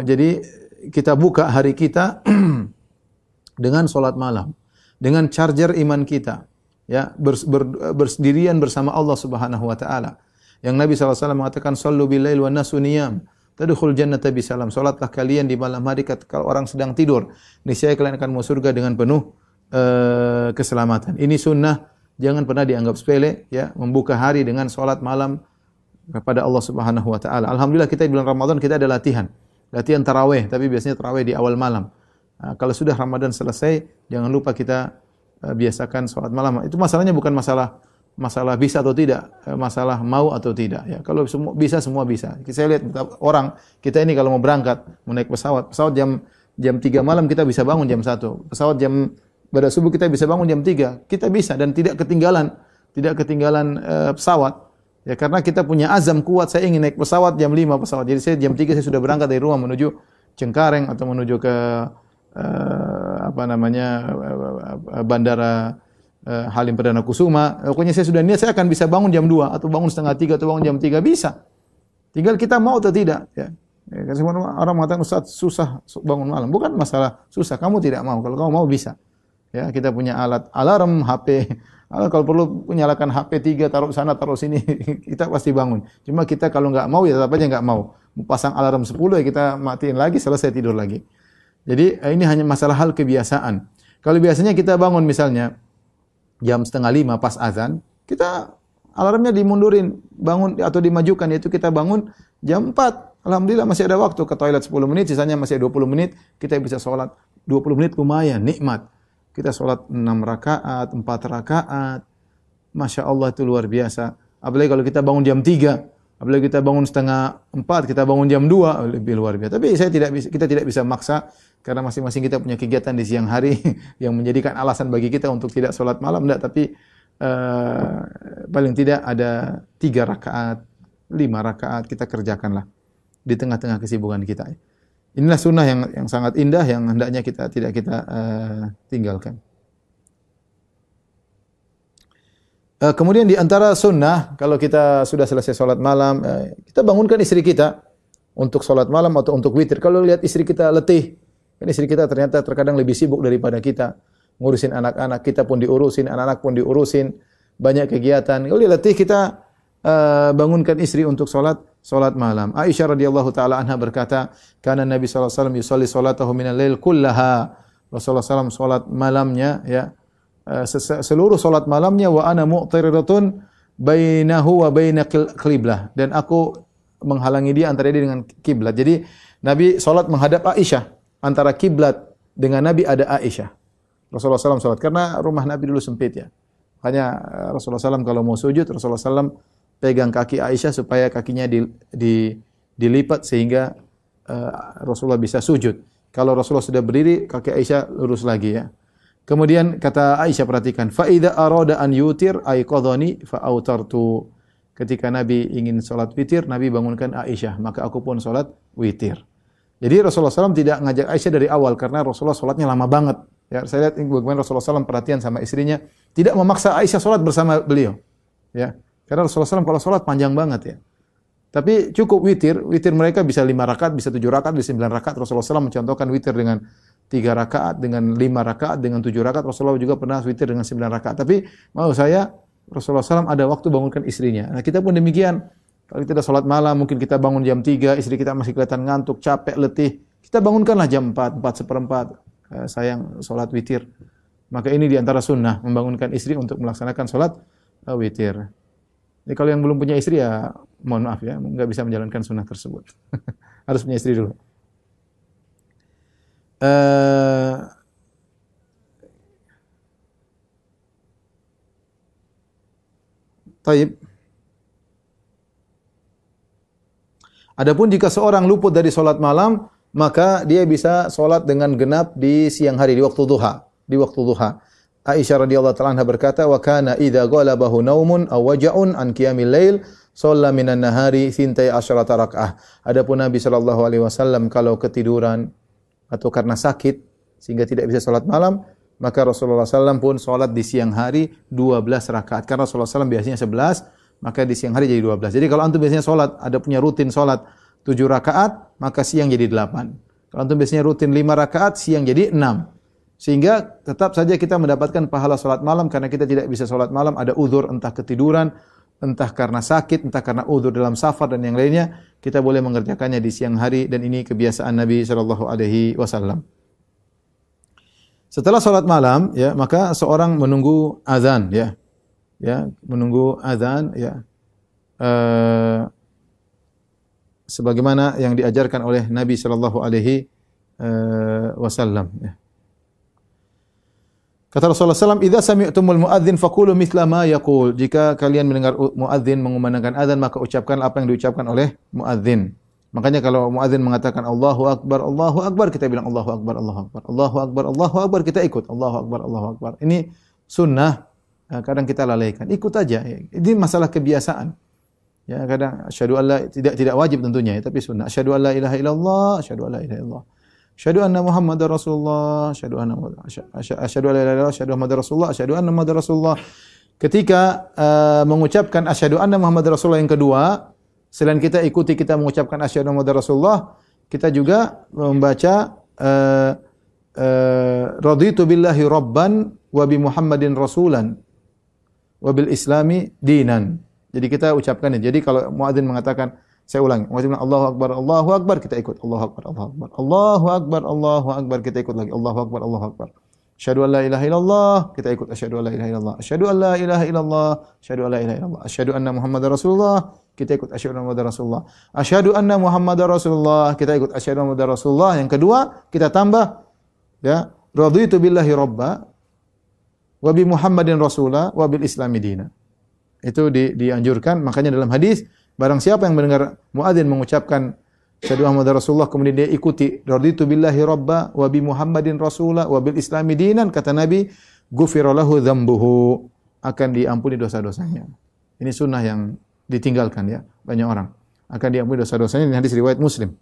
jadi kita buka hari kita dengan salat malam, dengan charger iman kita, ya, bersendirian bersama Allah Subhanahu wa taala. Yang Nabi SAW mengatakan, "Shallu bil lail wan nasu niyam, tadkhul jannata bisalam." Salatlah kalian di malam hari kalau orang sedang tidur, niscaya kalian akan masuk surga dengan penuh keselamatan. Ini sunnah, jangan pernah dianggap sepele, ya, membuka hari dengan salat malam kepada Allah Subhanahu wa taala. Alhamdulillah kita di bulan Ramadan kita ada latihan tarawih, tapi biasanya tarawih di awal malam. Kalau sudah Ramadan selesai, jangan lupa kita biasakan salat malam. Itu masalahnya bukan masalah bisa atau tidak, masalah mau atau tidak ya. Kalau semua bisa, semua bisa. Saya lihat orang kita ini kalau mau berangkat, mau naik pesawat jam 3 malam kita bisa bangun jam 1. Pesawat pada subuh kita bisa bangun jam 3. Kita bisa dan tidak ketinggalan pesawat. Ya karena kita punya azam kuat, saya ingin naik pesawat jam 5 pesawat. Jadi saya jam 3 saya sudah berangkat dari rumah menuju Cengkareng atau menuju ke bandara Halim Perdana Kusuma. Pokoknya saya sudah niat saya akan bisa bangun jam 2 atau bangun setengah 3 atau bangun jam 3 bisa. Tinggal kita mau atau tidak ya. Semua orang mengatakan Ustaz susah bangun malam. Bukan masalah susah, kamu tidak mau. Kalau kamu mau bisa. Ya, kita punya alat alarm, HP. Kalau perlu nyalakan HP 3 taruh sana taruh sini kita pasti bangun. Cuma kita kalau nggak mau ya tetap aja nggak mau. Pasang alarm 10 ya kita matiin lagi selesai tidur lagi. Jadi ini hanya masalah hal kebiasaan. Kalau biasanya kita bangun misalnya jam setengah 5 pas azan, kita alarmnya dimundurin, bangun atau dimajukan, yaitu kita bangun jam 4. Alhamdulillah masih ada waktu, ke toilet 10 menit, sisanya masih 20 menit, kita bisa sholat 20 menit lumayan, nikmat. Kita sholat 6 rakaat, 4 rakaat. Masya Allah itu luar biasa. Apalagi kalau kita bangun jam 3, apalagi kita bangun setengah 4, kita bangun jam 2, lebih luar biasa. Tapi kita tidak bisa maksa, karena masing-masing kita punya kegiatan di siang hari yang menjadikan alasan bagi kita untuk tidak sholat malam. Enggak, tapi paling tidak ada 3 rakaat, 5 rakaat kita kerjakanlah di tengah-tengah kesibukan kita. Inilah sunnah yang sangat indah yang hendaknya kita tidak tinggalkan. Kemudian di antara sunnah, kalau kita sudah selesai sholat malam, kita bangunkan istri kita untuk sholat malam atau untuk witir. Kalau lihat istri kita letih, kan istri kita ternyata terkadang lebih sibuk daripada kita. Ngurusin anak-anak, kita pun diurusin, anak-anak pun diurusin, banyak kegiatan. Kalau dia letih, kita bangunkan istri untuk sholat malam. Aisyah radhiyallahu taala anha berkata, "Kana Nabi sallallahu alaihi wasallam yusalli salatahu minal lail kullaha." Rasulullah sallallahu salat malamnya ya seluruh salat malamnya wa ana mu'taridatun bainahu wa baina qiblah, dan aku menghalangi dia antara dia dengan kiblat. Jadi Nabi salat menghadap Aisyah, antara kiblat dengan Nabi ada Aisyah. Rasulullah sallallahu salat karena rumah Nabi dulu sempit ya. Makanya Rasulullah sallallahu kalau mau sujud, Rasulullah sallallahu pegang kaki Aisyah supaya kakinya dilipat sehingga Rasulullah bisa sujud. Kalau Rasulullah sudah berdiri, kaki Aisyah lurus lagi ya. Kemudian kata Aisyah, perhatikan, fa idza arada an yutir ayqadhani fa autartu. Ketika Nabi ingin salat witir, Nabi bangunkan Aisyah, maka aku pun salat witir. Jadi Rasulullah SAW tidak ngajak Aisyah dari awal karena Rasulullah salatnya lama banget. Ya, saya lihat bagaimana Rasulullah SAW perhatian sama istrinya, tidak memaksa Aisyah salat bersama beliau. Ya. Karena Rasulullah SAW kalau sholat panjang banget ya. Tapi cukup witir mereka bisa 5 rakaat, bisa 7 rakaat, bisa 9 rakaat. Rasulullah SAW mencontohkan witir dengan 3 rakaat, dengan 5 rakaat, dengan 7 rakaat. Rasulullah juga pernah witir dengan 9 rakaat. Tapi mau saya, Rasulullah SAW ada waktu bangunkan istrinya. Nah kita pun demikian. Kalau kita sudah sholat malam, mungkin kita bangun jam 3, istri kita masih kelihatan ngantuk, capek, letih. Kita bangunkanlah jam 4, 4:4. Sayang sholat witir. Maka ini diantara sunnah, membangunkan istri untuk melaksanakan sholat witir. Jadi kalau yang belum punya istri ya mohon maaf ya, nggak bisa menjalankan sunnah tersebut. Harus punya istri dulu. Taib. Adapun jika seorang luput dari sholat malam, maka dia bisa sholat dengan genap di siang hari, di waktu duha. Aisyah radhiyallahu ta'ala anha berkata, "Wa kana idza ghalabahu naumun aw waja'un an qiyamil lail, shalla minan nahari 12 raka'ah." Adapun Nabi sallallahu alaihi wasallam kalau ketiduran atau karena sakit sehingga tidak bisa salat malam, maka Rasulullah SAW pun salat di siang hari 12 rakaat. Karena Rasulullah SAW biasanya 11, maka di siang hari jadi 12. Jadi kalau antum biasanya salat, ada punya rutin salat 7 rakaat, maka siang jadi 8. Kalau antum biasanya rutin 5 rakaat, siang jadi 6. Sehingga tetap saja kita mendapatkan pahala salat malam karena kita tidak bisa salat malam, ada uzur entah ketiduran, entah karena sakit, entah karena uzur dalam safar dan yang lainnya, kita boleh mengerjakannya di siang hari dan ini kebiasaan Nabi sallallahu alaihi wasallam. Setelah salat malam ya, maka seorang menunggu azan ya. Ya, menunggu azan ya. Sebagaimana yang diajarkan oleh Nabi sallallahu alaihi wasallam ya. Kata Rasulullah SAW, "Idza sami'tumul muadzin faqulu mithla ma yaqul." Jika kalian mendengar muadzin mengumandangkan azan, maka ucapkan apa yang diucapkan oleh muadzin. Makanya kalau muadzin mengatakan Allahu Akbar, kita bilang Allahu Akbar, Allahu Akbar. Allahu Akbar, Allahu Akbar, kita ikut. Allahu Akbar, Allahu Akbar. Ini sunnah, kadang kita lalaikan. Ikut aja. Ini masalah kebiasaan. Ya, kadang asyhadu alla tidak wajib tentunya, tapi sunnah. Asyhadu alla ilaha illallah, asyhadu alla ilaha illallah. Asyhadu anna Muhammadar Rasulullah, asyhadu anna asyhadu alla ilaha illallah, asyhadu Muhammadar Rasulullah, asyhadu anna Muhammadar Rasulullah. Ketika mengucapkan asyhadu anna Muhammadar Rasulullah yang kedua, selain kita ikuti kita mengucapkan asyhadu anna Muhammadar Rasulullah, kita juga membaca raditu billahi rabban wa bi Muhammadin rasulan wa bil islami dinan. Jadi kita ucapkan ini. Jadi kalau muadzin mengatakan, saya ulangi, muadzin bilang Allahu Akbar, kita ikut. Allahu Akbar, Allahu Akbar. Allahu Akbar, Allahu Akbar, kita ikut lagi. Allahu Akbar, Allahu Akbar. Asyhadu an la ilaha illallah, kita ikut. Asyhadu an la ilaha illallah. Asyhadu an la ilaha illallah. Asyhadu an la ilaha illallah. Asyhadu anna Muhammadar Rasulullah, kita ikut. Asyhadu anna Muhammadar Rasulullah. Asyhadu anna Muhammadar Rasulullah, kita ikut. Asyhadu anna Muhammadar Rasulullah. Yang kedua, kita tambah ya, raditu billahi rabba wa bi Muhammadin rasula wa bil islami dina. Itu dianjurkan. Makanya dalam hadis, barang siapa yang mendengar muadzin mengucapkan asyhadu anna Muhammadar Rasulullah kemudian dia ikuti raditu billahi rabba wa bi Muhammadin rasula wa bil islami dinan, kata Nabi, ghufira lahu dzambuhu, akan diampuni dosa-dosanya. Ini sunnah yang ditinggalkan ya banyak orang. Akan diampuni dosa-dosanya. Ini hadis riwayat Muslim.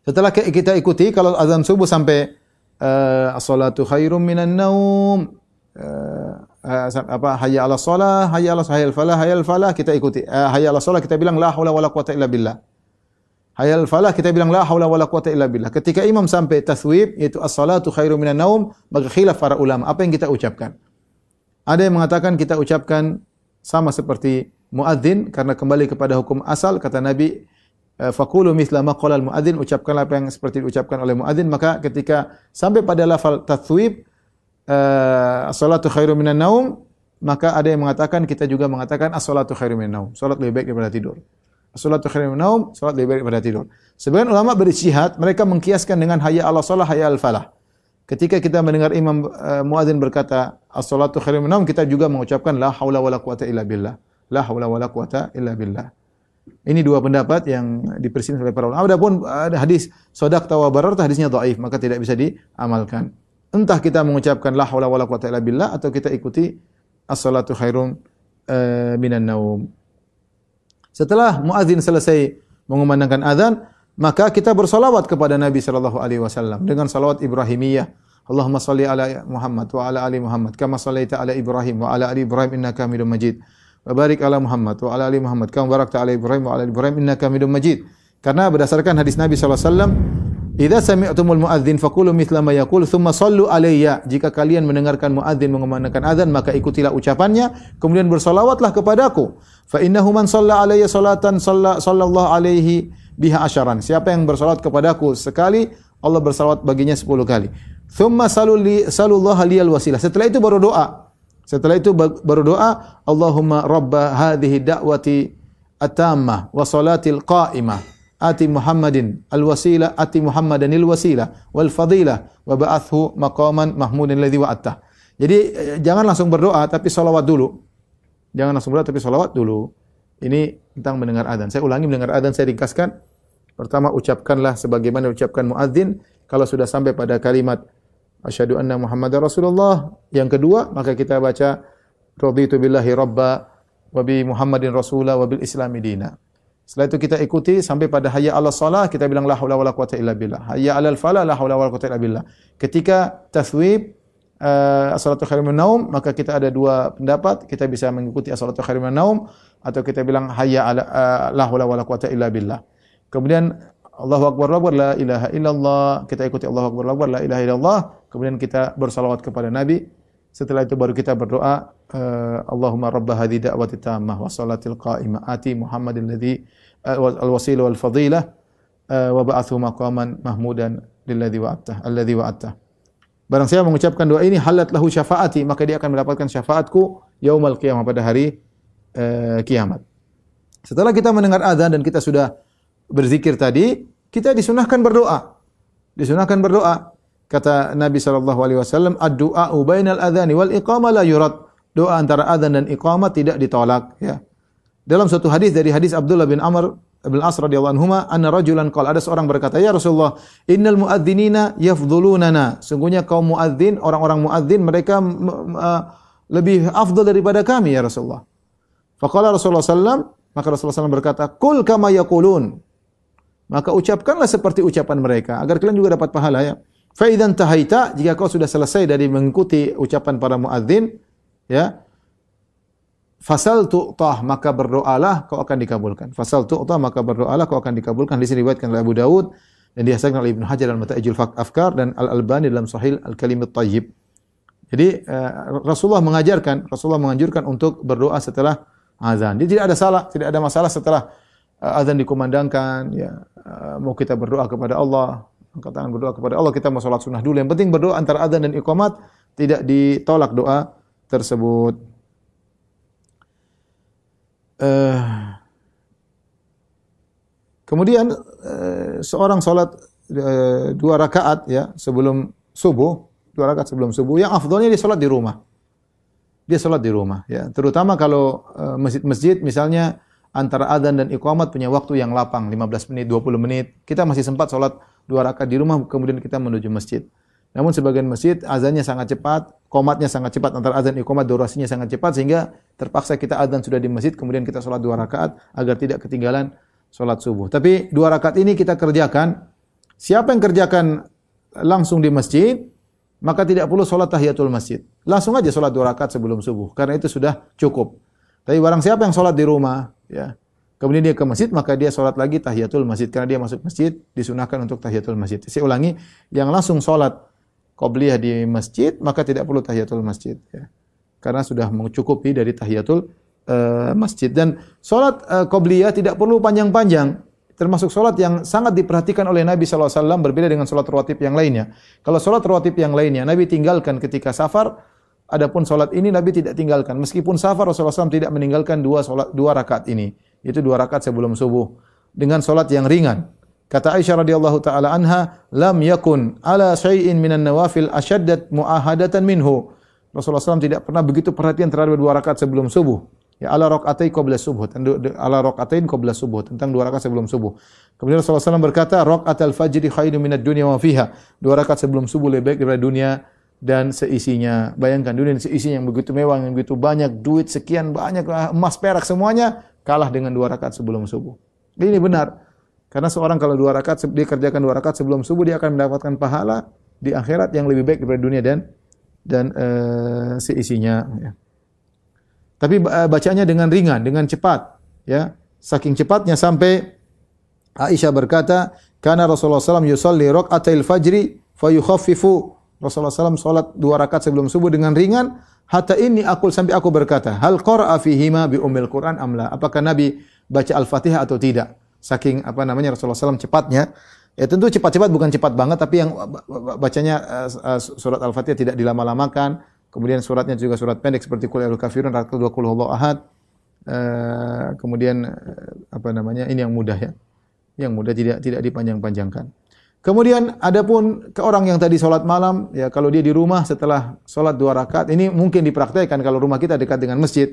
Setelah kita ikuti, kalau azan subuh sampai as-salatu khairum minan naum, hayya 'alas shalah, hayya 'alal falah, kita ikuti. Hayya 'alas shalah kita bilang la haula wala quwata illa billah. Hayya 'alal falah kita bilang la haula wala quwata illa billah. Ketika imam sampai taswib yaitu as-salatu khairum minan naum, maka khilaf para ulama apa yang kita ucapkan. Ada yang mengatakan kita ucapkan sama seperti muadzin karena kembali kepada hukum asal, kata Nabi, faqulu mithla ma qala al-muadzin, ucapkanlah apa yang seperti diucapkan oleh muadzin. Maka ketika sampai pada lafal taswib as-salatu khairum minan naum, maka ada yang mengatakan, kita juga mengatakan as-salatu khairum minan naum, salat lebih baik daripada tidur. As-salatu khairum minan naum, salat lebih baik daripada tidur. Sebagian ulama berijtihad, mereka mengkiaskan dengan hayya 'alas shalah, hayya 'alal falah. Ketika kita mendengar imam muadzin berkata as-salatu khairum minan naum, kita juga mengucapkan la haula wala quwata illa billah. La haula wala quwata illa billah. Ini dua pendapat yang diperselisihkan oleh para ulama. Adapun ada hadis shadaqta wa bararta, hadisnya dhaif, maka tidak bisa diamalkan. Entah kita mengucapkan la haula wala quwata illa billah atau kita ikuti as-salatu khairum minan naum. Setelah muadzin selesai mengumandangkan azan, maka kita bersalawat kepada Nabi sallallahu alaihi wasallam dengan salawat Ibrahimiyah. Allahumma shalli ala Muhammad wa ala ali Muhammad kama shallaita ala Ibrahim wa ala ali Ibrahim innaka Hamidum Majid. Wa barik ala Muhammad wa ala ali Muhammad kama barakta ala Ibrahim wa ala ali Ibrahim innaka Hamidum Majid. Karena berdasarkan hadis Nabi sallallahu alaihi wasallam, idza sami'tumul muadzin faqulu mithla ma yaqul tsumma shallu alayya. Jika kalian mendengarkan muadzin mengumandangkan azan, maka ikutilah ucapannya, kemudian bersalawatlah kepadaku. Fa innahu man shalla alayya salatan sallallahu alaihi biha asyaran. Siapa yang bersalawat kepadaku sekali, Allah bersalawat baginya 10 kali. Tsumma sallallahu liyal wasilah. Setelah itu baru doa. Allahumma rabba hadhihi da'wati at-tammah wa salatil qa'imah. Ati Muhammadin al-wasilah, ati Muhammadanil wasilah wal fadilah wa ba'athu maqaman mahmudan alladhi wa'attah. Jadi jangan langsung berdoa tapi salawat dulu. Jangan langsung berdoa tapi salawat dulu. Ini tentang mendengar azan. Saya ulangi, mendengar azan saya ringkaskan. Pertama, ucapkanlah sebagaimana ucapkan muadzin kalau sudah sampai pada kalimat asyhadu anna Muhammadar Rasulullah. Yang kedua, maka kita baca raditu billahi rabba wa bi Muhammadin rasula wa bil islami dina. Setelah itu kita ikuti sampai pada hayya 'alas shalah, kita bilang la haula wala quwata illa billah. Hayya 'alal falah, la haula wala quwata illa billah. Ketika taswib as-salatu khairum minan naum, maka kita ada dua pendapat, kita bisa mengikuti as-salatu khairum minan naum atau kita bilang hayya 'ala la haula wala quwata illa billah. Kemudian Allahu akbar la ilaha illallah, kita ikuti Allahu akbar la ilaha illallah, kemudian kita bersalawat kepada Nabi. Setelah itu baru kita berdoa, Allahumma rabba hadhihi da'wati tammah wa salatil qa'imah ati Muhammadin alladhi al-wasilah wal fadilah wa ba'athu maqaman mahmudan alladhi wa'attah. Barang siapa mengucapkan doa ini, halat lahu syafaati, maka dia akan mendapatkan syafaatku yaumul qiyamah, pada hari kiamat. Setelah kita mendengar azan dan kita sudah berzikir tadi, kita disunahkan berdoa. kata Nabi sallallahu alaihi wasallam, "Ad-du'a bainal adzani wal iqamah la yurad." Doa antara adzan dan iqamah tidak ditolak, ya. Dalam suatu hadis dari hadis Abdullah bin Amr bin As radhiyallahu anhuma, anna rajulan qala, ada seorang berkata, "Ya Rasulullah, innal muadzdzinina yafdhulunana." Sungguhnya kaum muadzin, orang-orang muadzin mereka lebih afdal daripada kami ya Rasulullah. Faqala Rasulullah sallallahu, maka Rasulullah sallallahu berkata, "Qul kama yaqulun." Maka ucapkanlah seperti ucapan mereka agar kalian juga dapat pahala, ya. Fa idzan tahaita, jika kau sudah selesai dari mengikuti ucapan para muadzin, ya, fasal tu'tah, maka berdoalah kau akan dikabulkan. Fasal tu'tah, maka berdoalah kau akan dikabulkan. Di sini diriwayatkan oleh Abu Dawud dan dihasankan oleh Ibnu Hajar dalam Mata'ijul Afkar dan Al-Albani dalam Sahih Al-Kalimut Thayyib. Jadi Rasulullah menganjurkan untuk berdoa setelah azan. Jadi tidak ada salah, tidak ada masalah setelah azan dikumandangkan, ya, mau kita berdoa kepada Allah, angkat tangan berdoa kepada Allah, kita mau salat sunnah dulu. Yang penting berdoa antara azan dan iqamat, tidak ditolak doa tersebut. Kemudian seorang salat 2 rakaat, ya, sebelum subuh, 2 rakaat sebelum subuh, yang afdalnya dia salat di rumah. Dia salat di rumah, ya. Terutama kalau masjid-masjid misalnya antara adzan dan iqamat punya waktu yang lapang, 15 menit, 20 menit. Kita masih sempat salat 2 rakaat di rumah, kemudian kita menuju masjid. Namun sebagian masjid azannya sangat cepat, qomatnya sangat cepat, antara azan dan iqamat durasinya sangat cepat, sehingga terpaksa kita azan sudah di masjid, kemudian kita salat 2 rakaat agar tidak ketinggalan salat subuh. Tapi 2 rakaat ini kita kerjakan. Siapa yang kerjakan langsung di masjid, maka tidak perlu salat tahiyatul masjid. Langsung aja salat 2 rakaat sebelum subuh, karena itu sudah cukup. Tapi barang siapa yang salat di rumah, ya, kemudian dia ke masjid, maka dia salat lagi tahiyatul masjid, karena dia masuk masjid disunahkan untuk tahiyatul masjid. Saya ulangi, yang langsung salat qobliyah di masjid, maka tidak perlu tahiyatul masjid, ya. Karena sudah mencukupi dari tahiyatul masjid. Dan salat qobliyah tidak perlu panjang-panjang, termasuk salat yang sangat diperhatikan oleh Nabi sallallahu alaihi wasallam, berbeda dengan salat rawatib yang lainnya. Kalau salat rawatib yang lainnya Nabi tinggalkan ketika safar, adapun salat ini Nabi tidak tinggalkan. Meskipun safar, Rasulullah SAW tidak meninggalkan 2 rakaat ini, itu 2 rakaat sebelum subuh, dengan salat yang ringan. Kata Aisyah radhiyallahu taala anha, "Lam yakun ala syai'in minan nawafil asyaddat muahadatan minhu." Rasulullah SAW tidak pernah begitu perhatian terhadap 2 rakaat sebelum subuh. Ya, ala raqatain qabla subuh, ala raqatain qabla subuh, tentang 2 rakaat sebelum subuh. Kemudian Rasulullah SAW berkata, "Raqatul fajri khairun minad dunya wa fiha." 2 rakaat sebelum subuh lebih baik daripada dunia dan seisinya. Bayangkan dunia dan seisinya yang begitu mewah, yang begitu banyak, duit sekian banyak, emas perak semuanya, kalah dengan 2 rakaat sebelum subuh. Ini benar. Karena seorang kalau 2 rakaat, dia kerjakan 2 rakaat sebelum subuh, dia akan mendapatkan pahala di akhirat yang lebih baik daripada dunia dan seisinya, ya. Tapi bacanya dengan ringan, dengan cepat, ya. Saking cepatnya sampai Aisyah berkata, "Kana Rasulullah SAW yusalli raq'atil fajri fayukhaffifu." Rasulullah SAW salat 2 rakaat sebelum subuh dengan ringan, hatta ini sampai aku berkata, "Hal qara'a fihima bi ummil Qur'an amla?" Apakah Nabi baca Al-Fatihah atau tidak? Saking Rasulullah SAW cepatnya. Ya tentu cepat-cepat, bukan cepat banget, tapi yang bacanya surat Al-Fatihah tidak dilama-lamakan. Kemudian suratnya juga surat pendek seperti Qul ya ayyuhal kafirun, rakaat 2 Qul huwallahu ahad. Kemudian ini yang mudah, ya. Yang mudah, tidak dipanjang-panjangkan. Kemudian adapun ke orang yang tadi salat malam, ya, kalau dia di rumah setelah salat 2 rakaat, ini mungkin dipraktikkan kalau rumah kita dekat dengan masjid.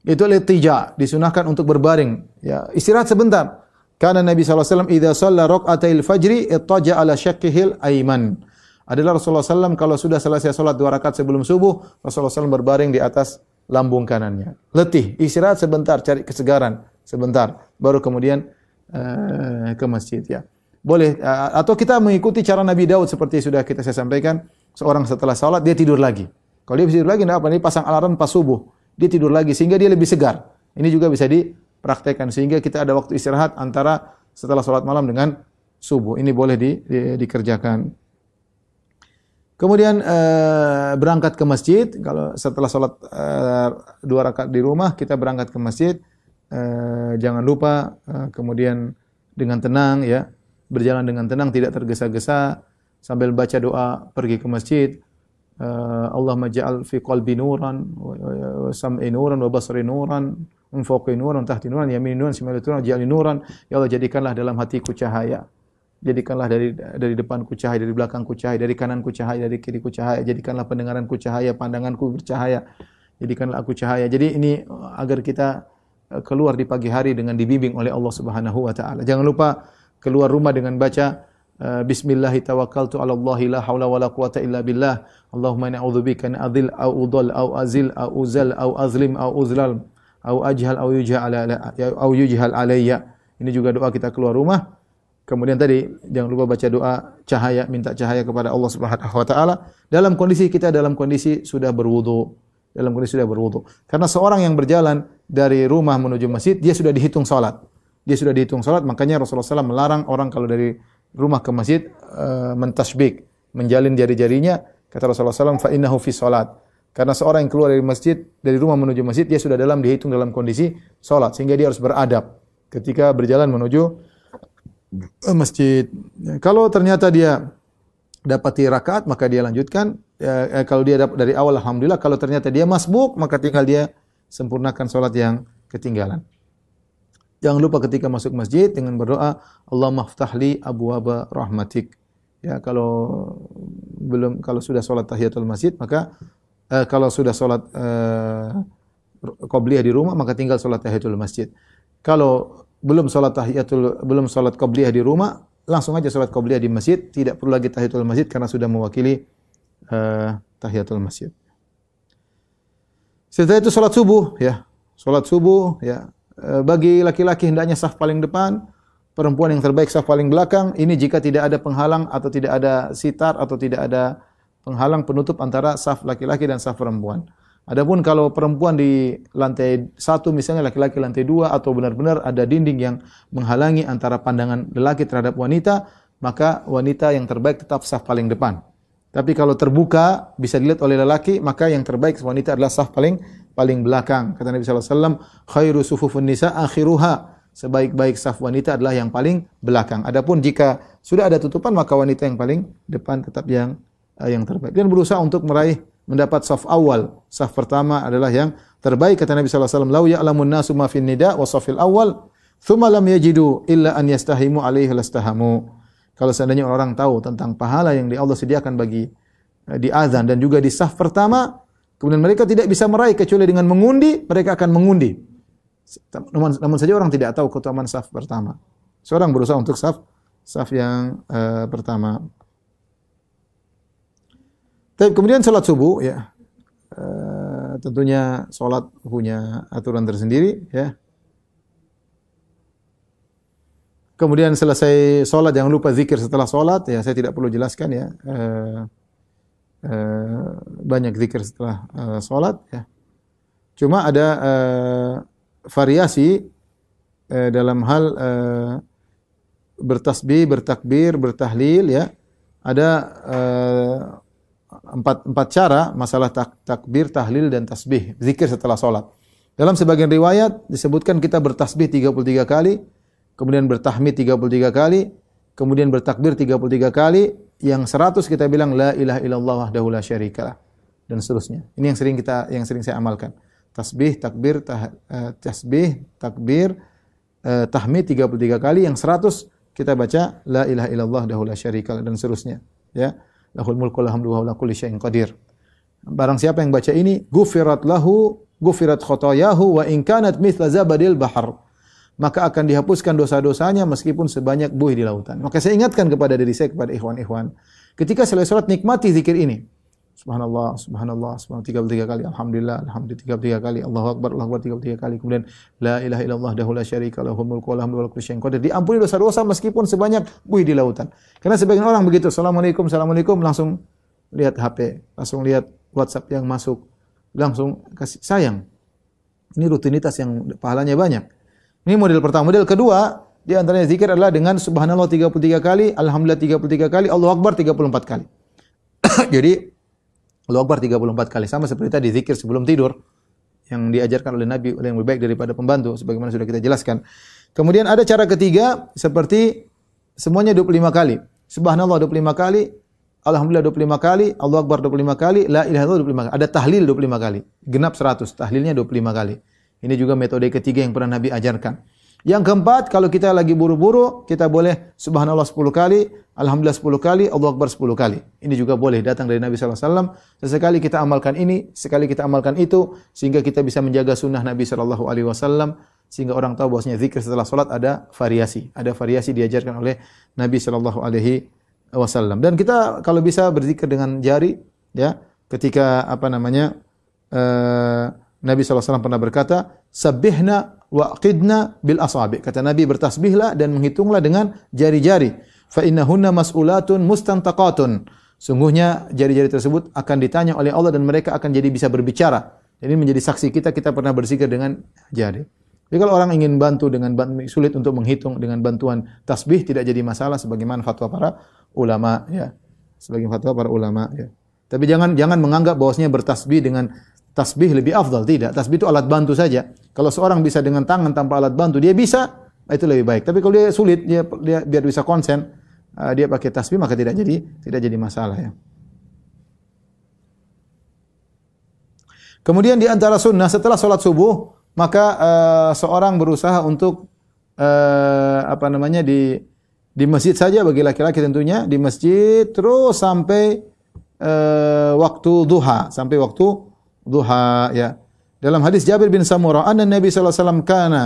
Itu littija, disunahkan untuk berbaring, ya, istirahat sebentar. Karena Nabi SAW idza shalla raq'atil fajri ittaja ala syaqqihil aiman. Adalah Rasulullah SAW kalau sudah selesai salat 2 rakaat sebelum subuh, Rasulullah SAW berbaring di atas lambung kanannya. Letih, istirahat sebentar, cari kesegaran sebentar, baru kemudian ke masjid, ya. Boleh, atau kita mengikuti cara Nabi Daud seperti sudah saya sampaikan, seorang setelah salat dia tidur lagi. Kalau dia tidur lagi, enggak apa, ini pasang alarm pas subuh, dia tidur lagi sehingga dia lebih segar. Ini juga bisa dipraktekkan sehingga kita ada waktu istirahat antara setelah salat malam dengan subuh. Ini boleh dikerjakan. Kemudian berangkat ke masjid, kalau setelah salat 2 rakaat di rumah, kita berangkat ke masjid. Jangan lupa kemudian dengan tenang, ya, berjalan dengan tenang, tidak tergesa-gesa, sambil baca doa pergi ke masjid. Allahumma ja'al fi qalbi nuran wa sam'i nuran wa basri nuran wa fawqi nuran tahti nuran yamini nuran shimali nuran ja'alni nuran. Ya Allah, jadikanlah dalam hatiku cahaya, Jadikanlah dari depanku cahaya, dari belakangku cahaya, dari kananku cahaya, dari kiriku cahaya. Jadikanlah pendengaranku cahaya, pandanganku bercahaya. Jadikanlah aku cahaya. Jadi ini agar kita keluar di pagi hari dengan dibimbing oleh Allah Subhanahu wa taala. Jangan lupa keluar rumah dengan baca bismillah tawakkaltu 'ala Allah la haula wala quwata illa billah. Allahumma inni a'udzubika an adil au udhal au azil au uzal au azlim au uzlal au ajhal au yujhal alayya. Ini juga doa kita keluar rumah. Kemudian tadi jangan lupa baca doa cahaya, minta cahaya kepada Allah Subhanahu wa taala dalam kondisi sudah berwudu. Dalam kondisi sudah berwudu. Karena seorang yang berjalan dari rumah menuju masjid, dia sudah dihitung salat. Makanya Rasulullah SAW melarang orang kalau dari rumah ke masjid mentasbik, menjalin jari-jarinya. Kata Rasulullah SAW, fa innahu fi salat. Karena seorang yang keluar dari rumah menuju masjid, dia sudah dihitung dalam kondisi salat, sehingga dia harus beradab ketika berjalan menuju masjid. Kalau ternyata dia dapati rakaat, maka dia lanjutkan. Kalau dia dapat dari awal, alhamdulillah. Kalau ternyata dia masbuk, maka tinggal dia sempurnakan salat yang ketinggalan. Jangan lupa ketika masuk masjid dengan berdoa, Allahumma ftahli abwaaba rahmatik. Ya, kalau sudah salat tahiyatul masjid, maka kalau sudah salat qabliyah di rumah, maka tinggal salat tahiyatul masjid. Kalau belum salat qabliyah di rumah, langsung aja salat qabliyah di masjid, tidak perlu lagi tahiyatul masjid karena sudah mewakili tahiyatul masjid. Setelah itu salat subuh ya. Salat subuh ya. Bagi laki-laki hendaknya saf paling depan, perempuan yang terbaik saf paling belakang. Ini jika tidak ada penghalang atau tidak ada sitar atau tidak ada penghalang penutup antara saf laki-laki dan saf perempuan. Adapun kalau perempuan di lantai 1 misalnya, laki-laki lantai 2, atau benar-benar ada dinding yang menghalangi antara pandangan lelaki terhadap wanita, maka wanita yang terbaik tetap saf paling depan. Tapi kalau terbuka bisa dilihat oleh lelaki, maka yang terbaik wanita adalah saf paling belakang. Kata Nabi sallallahu alaihi wasallam, khairu sufufun nisa akhiruha. Sebaik-baik saf wanita adalah yang paling belakang. Adapun jika sudah ada tutupan, maka wanita yang paling depan tetap yang terbaik. Dan berusaha untuk mendapat saf awal. Saf pertama adalah yang terbaik. Kata Nabi sallallahu alaihi wasallam, "Lau ya'lamun nasu ma fin nida wa safil awal, thumma lam yajidu illa an yastahimu alaihi lastahamu." Kalau seandainya orang tahu tentang pahala yang Allah sediakan bagi di azan dan juga di saf pertama, kemudian mereka tidak bisa meraih kecuali dengan mengundi, mereka akan mengundi. Namun saja orang tidak tahu keutamaan saf pertama. Seorang berusaha untuk saf yang pertama. Tapi kemudian salat subuh ya. Tentunya salat punya aturan tersendiri ya. Kemudian selesai salat jangan lupa zikir setelah salat ya, saya tidak perlu jelaskan ya. Banyak zikir setelah salat ya. Cuma ada variasi dalam hal bertasbih, bertakbir, bertahlil ya. Ada empat cara masalah takbir, tahlil dan tasbih, zikir setelah salat. Dalam sebagian riwayat disebutkan kita bertasbih 33 kali, kemudian bertahmid 33 kali, kemudian bertakbir 33 kali, yang 100 kita bilang la ilaha illallah wahdahu la syarikalah dan seterusnya. Ini yang sering saya amalkan. Tasbih, takbir, tahmid 33 kali, yang 100 kita baca la ilaha illallah wahdahu la syarikalah dan seterusnya, ya. Lahul mulku wal hamdu wa huwa ala kulli syai'in qadir. Barang siapa yang baca ini, gufirat khotayahu wa in kanat mithla zabadil bahr. Maka akan dihapuskan dosa-dosanya meskipun sebanyak buih di lautan. Maka saya ingatkan kepada diri saya, kepada ikhwan-ikhwan, ketika selesai salat nikmati zikir ini. Subhanallah, subhanallah, subhanallah 33 kali, alhamdulillah, alhamdulillah 33 kali, Allahu akbar 33 kali. Kemudian la ilaha illallah wahdahu la syarika lahu mulku wa hamdu wa kulli syai'in qadir. Diampuni dosa-dosa meskipun sebanyak buih di lautan. Karena sebagian orang begitu, assalamualaikum, assalamualaikum, langsung lihat HP, langsung lihat WhatsApp yang masuk, langsung kasih sayang. Ini rutinitas yang pahalanya banyak. Ini model pertama. Model kedua, di antaranya zikir adalah dengan subhanallah 33 kali, alhamdulillah 33 kali, Allahu akbar 34 kali. Jadi Allahu akbar 34 kali, sama seperti tadi zikir sebelum tidur yang diajarkan oleh Nabi, yang lebih baik daripada pembantu sebagaimana sudah kita jelaskan. Kemudian ada cara ketiga seperti semuanya 25 kali. Subhanallah 25 kali, alhamdulillah 25 kali, Allahu akbar 25 kali, la ilaha illallah 25 kali. Ada tahlil 25 kali. Genap 100, tahlilnya 25 kali. Ini juga metode ketiga yang pernah Nabi ajarkan. Yang keempat, kalau kita lagi buru-buru, kita boleh subhanallah 10 kali, alhamdulillah 10 kali, Allahu akbar 10 kali. Ini juga boleh datang dari Nabi sallallahu alaihi wasallam. Sesekali kita amalkan ini, sekali kita amalkan itu, sehingga kita bisa menjaga sunnah Nabi sallallahu alaihi wasallam, sehingga orang tahu bahwasanya zikir setelah salat ada variasi. Ada variasi diajarkan oleh Nabi sallallahu alaihi wasallam. Dan kita kalau bisa berzikir dengan jari, ya, ketika Nabi SAW pernah berkata, sabbihna wa aqidna bil asabi. Kata Nabi, bertasbihlah dan menghitunglah dengan jari-jari. Fa innahunna mas'ulatun mustantaqatun. Sungguhnya jari-jari tersebut akan ditanya oleh Allah dan mereka akan jadi bisa berbicara. Jadi menjadi saksi kita pernah berzikir dengan jari. Jadi kalau orang ingin bantu sulit untuk menghitung dengan bantuan tasbih tidak jadi masalah sebagaimana fatwa para ulama, ya. Sebagian fatwa para ulama, ya. Tapi jangan menganggap bahwasanya bertasbih dengan tasbih lebih afdal. Tidak, tasbih itu alat bantu saja. Kalau seorang bisa dengan tangan tanpa alat bantu, dia bisa, itu lebih baik. Tapi kalau dia sulit, dia biar bisa konsen, dia pakai tasbih maka tidak jadi masalah, ya. Kemudian di antara sunnah setelah sholat subuh, maka seorang berusaha untuk di masjid saja bagi laki-laki tentunya, di masjid terus sampai waktu duha, ya. Dalam hadis Jabir bin Samurah, anna Nabi sallallahu alaihi wasallam kana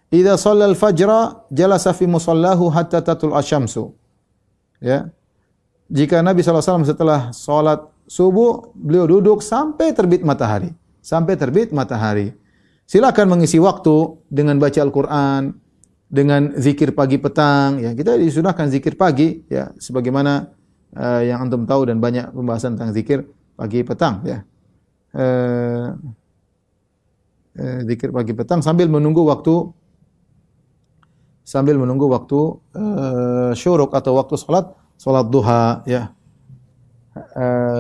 idza shallal fajra jalasa fi musallahu hatta tatul asyamsu. Ya. Jika Nabi sallallahu alaihi wasallam setelah salat subuh, beliau duduk sampai terbit matahari. Silakan mengisi waktu dengan baca Al-Qur'an, dengan zikir pagi petang, ya. Kita disunahkan zikir pagi, ya, sebagaimana yang antum tahu dan banyak pembahasan tentang zikir pagi petang, ya. Zikir pagi petang sambil menunggu waktu syuruk atau waktu salat duha, ya.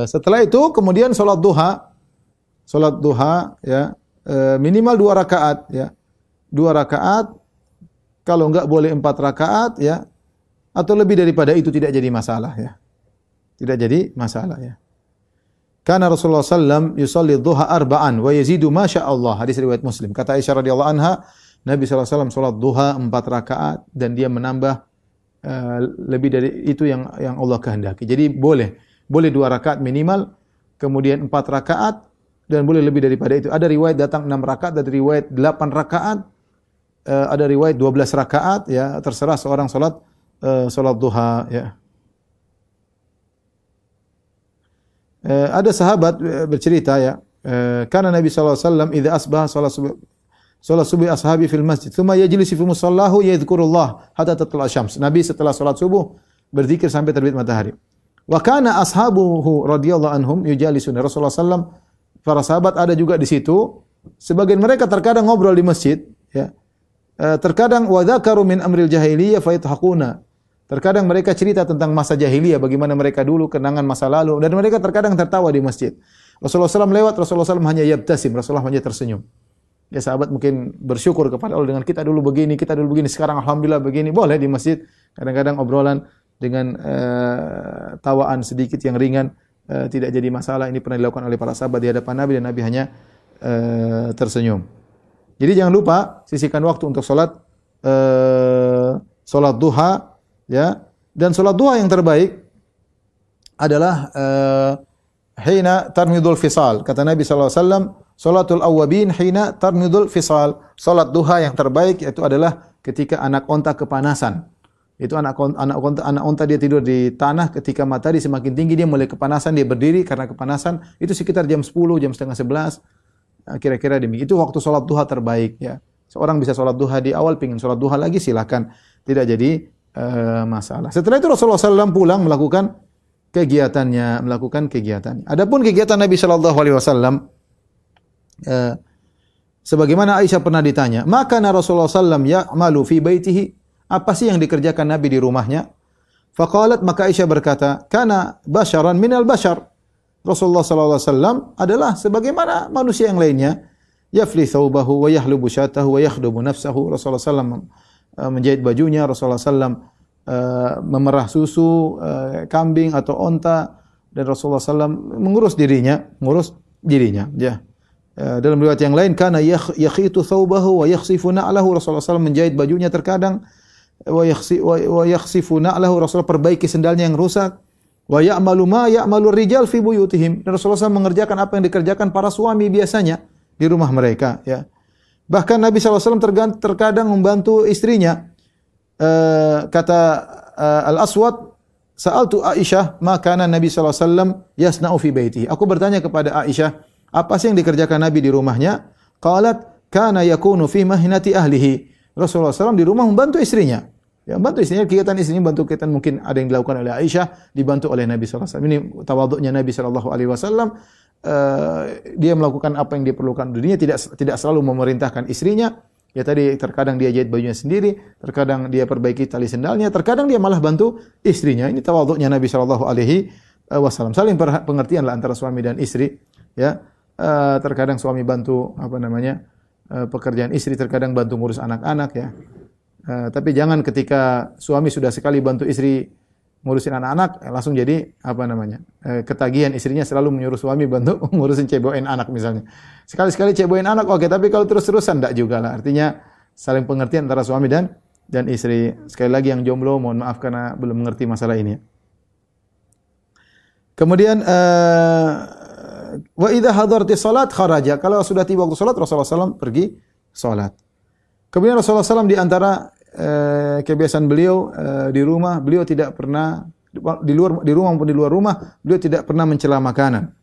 Setelah itu kemudian salat duha, ya, minimal 2 rakaat, ya. 2 rakaat, kalau enggak boleh 4 rakaat, ya. Atau lebih daripada itu tidak jadi masalah, ya. Tidak jadi masalah, ya. Karena Rasulullah sallam yusalli dhuha arba'an wa yazidu ma syaa Allah. Hadis riwayat Muslim. Kata Aisyah radhiyallahu anha, Nabi sallallahu alaihi wasallam salat duha 4 rakaat dan dia menambah lebih dari itu yang Allah kehendaki. Jadi boleh 2 rakaat minimal, kemudian 4 rakaat dan boleh lebih daripada itu. Ada riwayat datang 6 rakaat, ada riwayat 8 rakaat, ada riwayat 12 rakaat, ya, terserah seorang salat duha, ya. Ada sahabat bercerita, ya, karena Nabi sallallahu alaihi wasallam idza asbaha salat subuh ashabi fil masjid thumma yajlisu fi musallahu yadhkurullah hatta tatlu'a syams. Nabi setelah salat subuh berzikir sampai terbit matahari. Wa kana ashabuhu radhiyallahu anhum yujalisuna. Rasulullah sallam, para sahabat ada juga di situ. Sebagian mereka terkadang ngobrol di masjid, ya. Terkadang wa dzakaru min amril jahiliyah fa yadhakuna. Terkadang mereka cerita tentang masa jahiliyah, bagaimana mereka dulu, kenangan masa lalu, dan mereka terkadang tertawa di masjid. Rasulullah SAW lewat, Rasulullah SAW hanya yabtasim, Rasulullah hanya tersenyum. Ya, sahabat mungkin bersyukur kepada Allah dengan kita dulu begini, sekarang alhamdulillah begini. Boleh di masjid, kadang-kadang obrolan dengan tawaan sedikit yang ringan, tidak jadi masalah. Ini pernah dilakukan oleh para sahabat di hadapan Nabi dan Nabi hanya tersenyum. Jadi jangan lupa sisihkan waktu untuk salat duha, ya. Dan salat duha yang terbaik adalah hina tarmidul fisal. Kata Nabi sallallahu alaihi wasallam, salatul awwabin hina tarmidul fisal. Salat duha yang terbaik yaitu adalah ketika anak onta kepanasan. Itu anak onta dia tidur di tanah, ketika matahari semakin tinggi dia mulai kepanasan, dia berdiri karena kepanasan. Itu sekitar jam 10, jam setengah 11. Kira-kira demikian. Itu waktu salat duha terbaik, ya. Seorang bisa salat duha di awal, pengin salat duha lagi silakan. Tidak jadi masalah. Setelah itu Rasulullah SAW pulang melakukan kegiatannya. Adapun kegiatan Nabi Shallallahu Alaihi Wasallam, sebagaimana Aisyah pernah ditanya, maka Rasulullah SAW ya'malu fi baitihi, apa sih yang dikerjakan Nabi di rumahnya? Faqalat, maka Aisyah berkata, kana basyaran minal basyar. Rasulullah Sallallahu Alaihi Wasallam adalah sebagaimana manusia yang lainnya. Yafli thawbahu wa yahlubu syatahu wa yakhdubu nafsahu. Rasulullah SAW menjahit bajunya, Rasulullah SAW memerah susu kambing atau onta, dan Rasulullah SAW mengurus dirinya, ya. Dalam riwayat yang lain, kana yakhitu thawbahu wa yakhsifu na'lahu. Rasulullah SAW menjahit bajunya terkadang, wa yakhsifu na'lahu. Rasulullah perbaiki sendalnya yang rusak. Wa ya'malu ma ya'malu rijal fi buyutihim. Dan Rasulullah SAW mengerjakan apa yang dikerjakan para suami biasanya di rumah mereka. Ya. Bahkan Nabi SAW terkadang membantu istrinya. Kata Al-Aswad, sa'altu Aisyah, ma kana Nabi SAW yasna'u fi baitihi. Aku bertanya kepada Aisyah, apa sih yang dikerjakan Nabi di rumahnya? Qalat, kana yakunu fi mahinati ahlihi. Rasulullah SAW di rumah membantu istrinya. Ya, bantu istrinya, kegiatan istrinya bantu kegiatan mungkin ada yang dilakukan oleh Aisyah, dibantu oleh Nabi SAW. Ini tawaduknya Nabi SAW. Dia melakukan apa yang diperlukan dirinya, tidak selalu memerintahkan istrinya. Ya tadi terkadang dia jahit bajunya sendiri, terkadang dia perbaiki tali sendalnya, terkadang dia malah bantu istrinya. Ini tawaduknya Nabi SAW. Saling pengertianlah antara suami dan istri. Ya. Terkadang suami bantu pekerjaan istri, terkadang bantu ngurus anak-anak ya. Tapi jangan ketika suami sudah sekali bantu istri ngurusin anak-anak langsung jadi ketagihan istrinya selalu menyuruh suami bantu ngurusin cebokin anak misalnya. Sekali-sekali cebokin anak oke, tapi kalau terus-terusan enggak juga lah. Artinya saling pengertian antara suami dan istri. Sekali lagi yang jomblo mohon maaf karena belum mengerti masalah ini. Kemudian wa idza hadarti salat kharaja. Kalau sudah tiba waktu salat Rasulullah SAW pergi salat. Kemudian Rasulullah SAW di antara kebiasaan beliau di rumah, beliau tidak pernah di rumah maupun di luar rumah, beliau tidak pernah mencela makanan.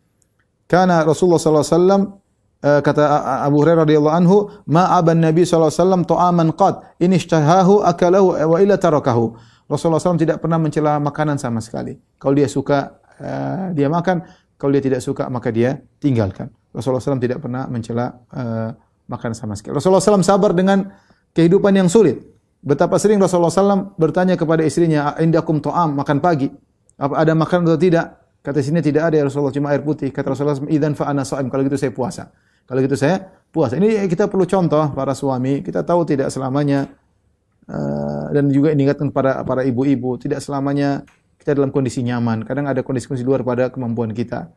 Karena Rasulullah SAW kata Abu Hurairah radhiyallahu anhu, ma aban Nabi SAW ta'aman qad in ishtahahu akalahu wa illa tarakahu. Rasulullah SAW tidak pernah mencela makanan sama sekali. Kalau dia suka dia makan, kalau dia tidak suka maka dia tinggalkan. Rasulullah SAW tidak pernah mencela makanan sama sekali. Rasulullah SAW sabar dengan kehidupan yang sulit. Betapa sering Rasulullah SAW bertanya kepada istrinya, indakum ta'am, makan pagi. Apa ada makanan atau tidak? Kata istrinya tidak ada ya Rasulullah, cuma air putih. Kata Rasulullah SAW, idzan fa ana sha'im, kalau gitu saya puasa. Kalau gitu saya puasa. Ini kita perlu contoh para suami. Kita tahu tidak selamanya dan juga ingatkan para ibu-ibu, tidak selamanya kita dalam kondisi nyaman. Kadang ada kondisi-kondisi luar pada kemampuan kita.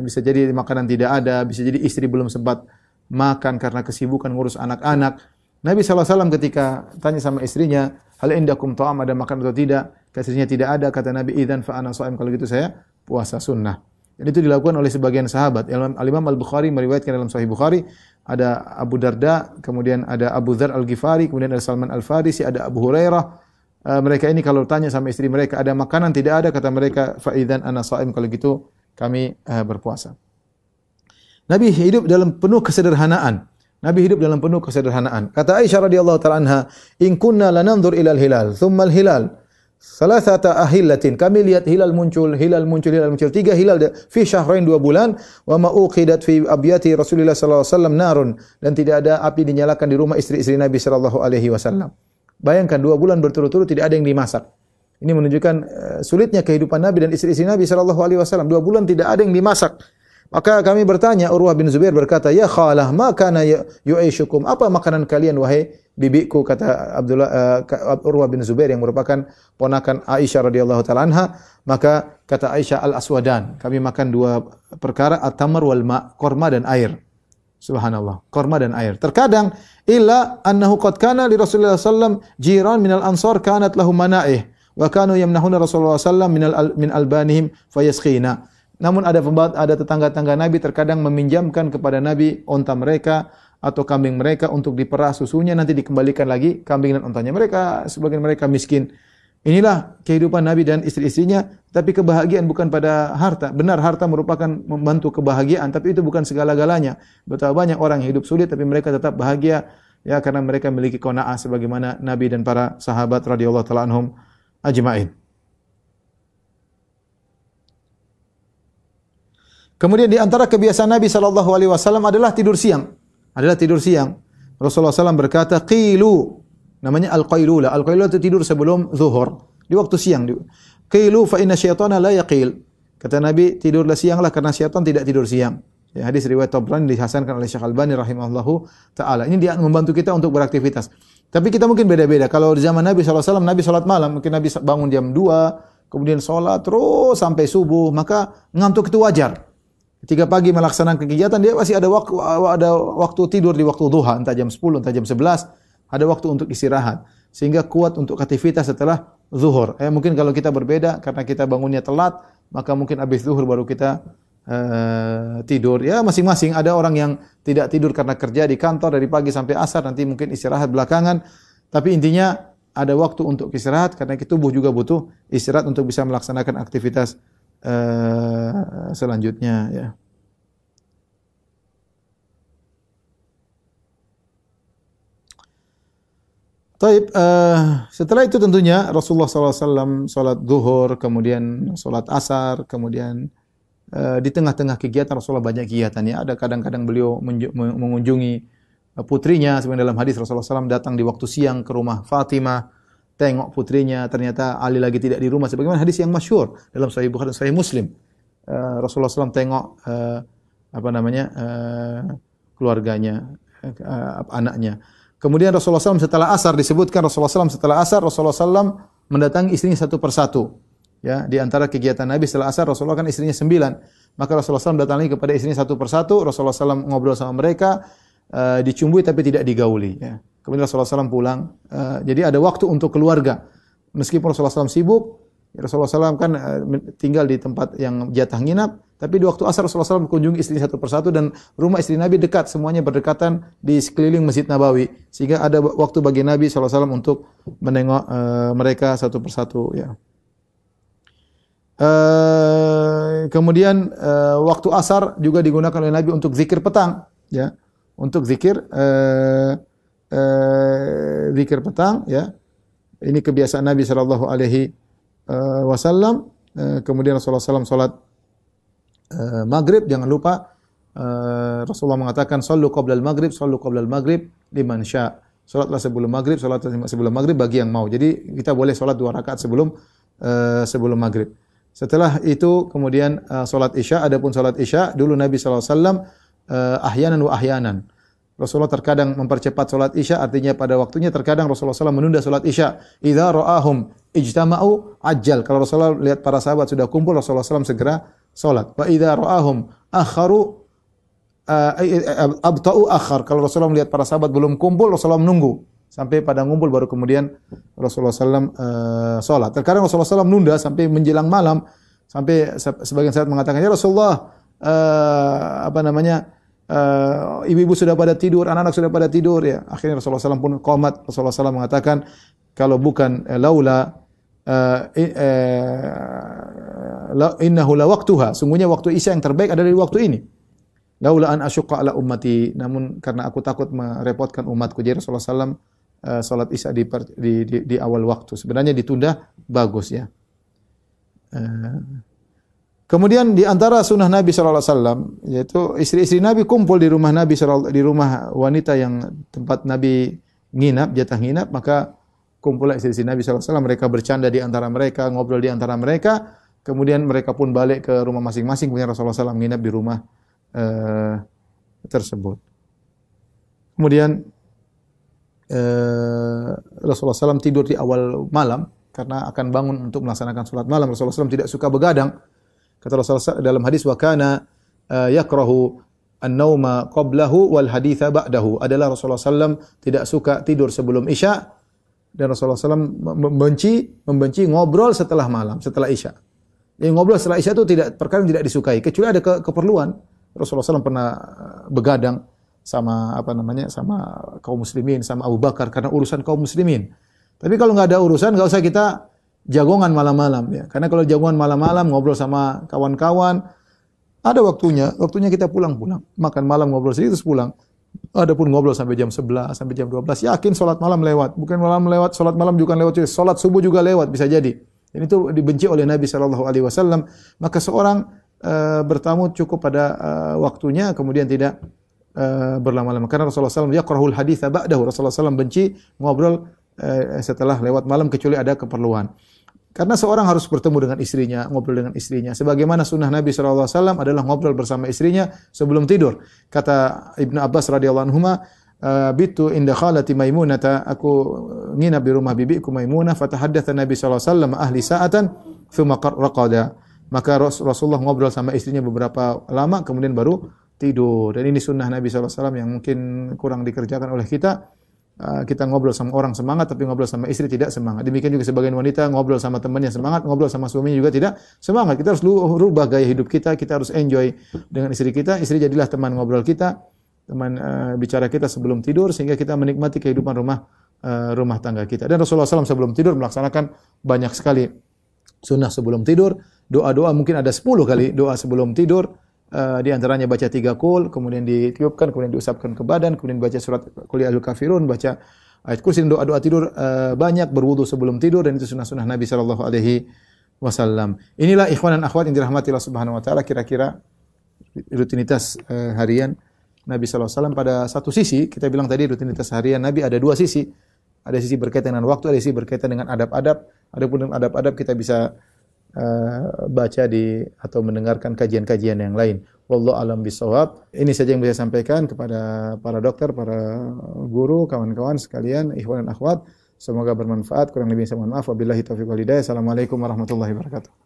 Bisa jadi makanan tidak ada, bisa jadi istri belum sempat makan karena kesibukan ngurus anak-anak. Nabi SAW ketika tanya sama istrinya, hal indakum ta'am, ada makan atau tidak? Kata istrinya tidak ada. Kata Nabi, idzan fa ana sha'im, kalau gitu saya puasa sunnah. Dan itu dilakukan oleh sebagian sahabat. Al-Imam Al-Bukhari meriwayatkan dalam Sahih Bukhari, ada Abu Darda, kemudian ada Abu Dzar Al-Ghifari, kemudian ada Salman Al-Farisi, ada Abu Hurairah. Mereka ini kalau tanya sama istri mereka, ada makanan? Tidak ada. Kata mereka, fa idzan ana sha'im, kalau gitu kami berpuasa. Nabi hidup dalam penuh kesederhanaan. Kata Aisyah radhiyallahu ta'ala anha, "In kunna lananzur ila al-hilal, thumma al-hilal, salasata ahillatin." Kami lihat hilal muncul. 3 hilal fi syahrain 2 bulan, wa ma uqidat fi abyati Rasulillah sallallahu alaihi wasallam narun, dan tidak ada api dinyalakan di rumah istri-istri Nabi sallallahu alaihi wasallam. Bayangkan 2 bulan berturut-turut tidak ada yang dimasak. Ini menunjukkan sulitnya kehidupan Nabi dan istri-istri Nabi sallallahu alaihi wasallam. 2 bulan tidak ada yang dimasak. Maka kami bertanya, Urwah bin Zubair berkata, "Ya khalah, ma kana yu'aishukum?" Apa makanan kalian wahai bibiku? Kata Urwah bin Zubair yang merupakan ponakan Aisyah radhiyallahu taala anha. Maka kata Aisyah, al-aswadan. Kami makan 2 perkara, at-tamr wal ma', korma dan air. Subhanallah, korma dan air. Terkadang illa annahu qad kana li Rasulillah sallam jiran minal ansar kanat lahum mana'ih wa kanu yamnahuna Rasulullah sallam min albanihim fayasqina. Namun ada tetangga-tetangga Nabi terkadang meminjamkan kepada Nabi onta mereka atau kambing mereka untuk diperah susunya, nanti dikembalikan lagi kambing dan ontanya. Sebagian mereka miskin. Inilah kehidupan Nabi dan istri-istrinya, tapi kebahagiaan bukan pada harta. Benar harta merupakan membantu kebahagiaan, tapi itu bukan segala-galanya. Betapa banyak orang yang hidup sulit tapi mereka tetap bahagia ya karena mereka memiliki qanaah sebagaimana Nabi dan para sahabat radhiyallahu taala anhum ajma'in. Kemudian di antara kebiasaan Nabi sallallahu alaihi wasallam adalah tidur siang. Rasulullah SAW berkata, "Qilu." Namanya al-qailulah. Al-qailulah itu tidur sebelum zuhur, di waktu siang. "Qilu fa inna syaitana la yaqil." Kata Nabi, tidurlah sianglah karena syaitan tidak tidur siang. Ya, hadis riwayat Tabrani dihasankan oleh Syekh Albani rahimahullahu taala. Ini dia membantu kita untuk beraktivitas. Tapi kita mungkin beda-beda. Kalau di zaman Nabi SAW, Nabi salat malam, mungkin Nabi bangun jam 2, kemudian salat terus sampai subuh, maka ngantuk itu wajar. Ketika pagi melaksanakan kegiatan, dia masih ada waktu tidur di waktu duha, entah jam 10, entah jam 11, ada waktu untuk istirahat. Sehingga kuat untuk aktivitas setelah zuhur. Mungkin kalau kita berbeda, karena kita bangunnya telat, maka mungkin habis zuhur baru kita tidur. Ya, masing-masing. Ada orang yang tidak tidur karena kerja di kantor dari pagi sampai asar, nanti mungkin istirahat belakangan. Tapi intinya ada waktu untuk istirahat, karena tubuh juga butuh istirahat untuk bisa melaksanakan aktivitas selanjutnya, ya. Taib, setelah itu tentunya Rasulullah SAW salat zuhur, kemudian salat asar, kemudian di tengah-tengah kegiatan Rasulullah banyak kegiatan, ya. Ada kadang-kadang beliau mengunjungi putrinya, sebenarnya dalam hadis Rasulullah SAW datang di waktu siang ke rumah Fatimah, tengok putrinya, ternyata Ali lagi tidak di rumah. Sebagaimana hadis yang masyhur dalam Sahih Bukhari dan Sahih Muslim. Rasulullah SAW tengok keluarganya, anaknya. Kemudian Rasulullah SAW setelah asar disebutkan Rasulullah SAW mendatangi istrinya satu persatu. Ya, di antara kegiatan Nabi setelah asar Rasulullah kan istrinya 9. Maka Rasulullah SAW datangi kepada istrinya satu persatu. Rasulullah SAW ngobrol sama mereka, dicumbui tapi tidak digauli. Ya. Kemudian Rasulullah SAW pulang. Jadi ada waktu untuk keluarga. Meskipun Rasulullah SAW sibuk, Rasulullah SAW kan tinggal di tempat yang jatah nginap, tapi di waktu asar Rasulullah SAW mengunjungi istri satu persatu, dan rumah istri Nabi dekat, semuanya berdekatan di sekeliling Masjid Nabawi, sehingga ada waktu bagi Nabi SAW untuk menengok mereka satu persatu. Ya. Kemudian waktu asar juga digunakan oleh Nabi untuk zikir petang, ya, untuk zikir petang, ya. Ini kebiasaan Nabi sallallahu alaihi wasallam. Kemudian Rasulullah SAW salat maghrib, jangan lupa Rasulullah mengatakan sallu qabla al-maghrib liman sya. Salatlah sebelum maghrib bagi yang mau. Jadi kita boleh salat 2 rakaat sebelum maghrib. Setelah itu kemudian salat isya. Adapun salat isya dulu Nabi sallallahu alaihi wasallam ahyanan wa ahyanan. Rasulullah terkadang mempercepat salat isya, artinya pada waktunya. Terkadang Rasulullah SAW menunda salat isya. Idza ra'ahum ijtama'u ajjal. Kalau Rasulullah lihat para sahabat sudah kumpul, Rasulullah SAW segera salat. Wa idza ra'ahum akharu abta'u akhar. Kalau Rasulullah melihat para sahabat belum kumpul, Rasulullah menunggu sampai pada ngumpul, baru kemudian Rasulullah SAW salat. Terkadang Rasulullah SAW menunda sampai menjelang malam, sampai sebagian sahabat mengatakan, ya Rasulullah, ibu-ibu sudah pada tidur, anak-anak sudah pada tidur, ya. Akhirnya Rasulullah SAW pun qomat. Rasulullah SAW mengatakan, kalau bukan innahu la waqtuha, sungguhnya waktu isya yang terbaik adalah di waktu ini. Laula an asyqa ala ummati, namun karena aku takut merepotkan umatku. Jadi Rasulullah SAW salat isya di awal waktu. Sebenarnya ditunda bagus, ya. Kemudian di antara sunnah Nabi sallallahu alaihi wasallam, yaitu istri-istri Nabi kumpul di rumah Nabi di rumah wanita yang tempat Nabi nginap, jatah nginap, maka kumpullah istri-istri Nabi sallallahu alaihi wasallam, mereka bercanda di antara mereka, ngobrol di antara mereka, kemudian mereka pun balik ke rumah masing-masing, kemudian Rasulullah SAW nginap di rumah tersebut. Kemudian Rasulullah SAW tidur di awal malam karena akan bangun untuk melaksanakan salat malam. Rasulullah SAW tidak suka begadang. Kata Rasulullah dalam hadis, wa kana yakrahu an-nauma qablahu wal haditha ba'dahu. Adalah Rasulullah SAW tidak suka tidur sebelum isya, dan Rasulullah SAW membenci ngobrol setelah malam, setelah isya. Yang ngobrol setelah isya itu perkara yang tidak disukai, kecuali ada keperluan. Rasulullah SAW pernah begadang sama sama kaum muslimin, sama Abu Bakar karena urusan kaum muslimin. Tapi kalau nggak ada urusan, nggak usah kita jagongan malam-malam, ya. Karena kalau jagongan malam-malam ngobrol sama kawan-kawan, ada waktunya kita pulang, makan malam, ngobrol sedikit terus pulang. Adapun ngobrol sampai jam 11, sampai jam 12, yakin salat malam lewat. Bukan malam lewat, salat malam juga lewat, salat subuh juga lewat, bisa jadi. Dan itu dibenci oleh Nabi sallallahu alaihi wasallam. Maka seorang bertamu cukup pada waktunya, kemudian tidak berlama-lama. Karena Rasulullah SAW yakrahul haditha ba'dahu. Rasulullah SAW benci ngobrol setelah lewat malam, kecuali ada keperluan. Karena seorang harus bertemu dengan istrinya, ngobrol dengan istrinya. Sebagaimana sunnah Nabi SAW adalah ngobrol bersama istrinya sebelum tidur. Kata Ibnu Abbas radhiyallahu anhuma, bitu inda khalati Maimunah, aku nginap di rumah bibiku Maimunah, fatahaddatsa Nabi SAW ahli sa'atan, thumma raqada. Maka Rasulullah ngobrol sama istrinya beberapa lama, kemudian baru tidur. Dan ini sunnah Nabi SAW yang mungkin kurang dikerjakan oleh kita. Kita ngobrol sama orang semangat, tapi ngobrol sama istri tidak semangat. Demikian juga sebagian wanita ngobrol sama temannya semangat, ngobrol sama suaminya juga tidak semangat. Kita harus rubah gaya hidup kita, kita harus enjoy dengan istri kita. Istri jadilah teman ngobrol kita, teman bicara kita sebelum tidur, sehingga kita menikmati kehidupan rumah tangga kita. Dan Rasulullah SAW sebelum tidur melaksanakan banyak sekali sunnah sebelum tidur. Doa-doa mungkin ada 10 kali doa sebelum tidur. Di antaranya baca 3 qul, kemudian ditiupkan, kemudian diusapkan ke badan, kemudian baca surat Qul ya ayyuhal kafirun, baca ayat kursi, dan doa-doa tidur banyak, berwudu sebelum tidur, dan itu sunnah-sunnah Nabi sallallahu alaihi wasallam. Inilah ikhwan dan akhwat yang dirahmati Allah Subhanahu wa taala, kira-kira rutinitas harian Nabi sallallahu alaihi wasallam. Pada satu sisi, kita bilang tadi rutinitas harian Nabi ada 2 sisi. Ada sisi berkaitan dengan waktu, ada sisi berkaitan dengan adab-adab. Adapun adab-adab kita bisa baca atau mendengarkan kajian-kajian yang lain. Wallahu a'lam bishawab. Ini saja yang bisa saya sampaikan kepada para dokter, para guru, kawan-kawan sekalian, ikhwan dan akhwat. Semoga bermanfaat. Kurang lebih saya mohon maaf. Wabillahi taufiq wal hidayah. Assalamualaikum warahmatullahi wabarakatuh.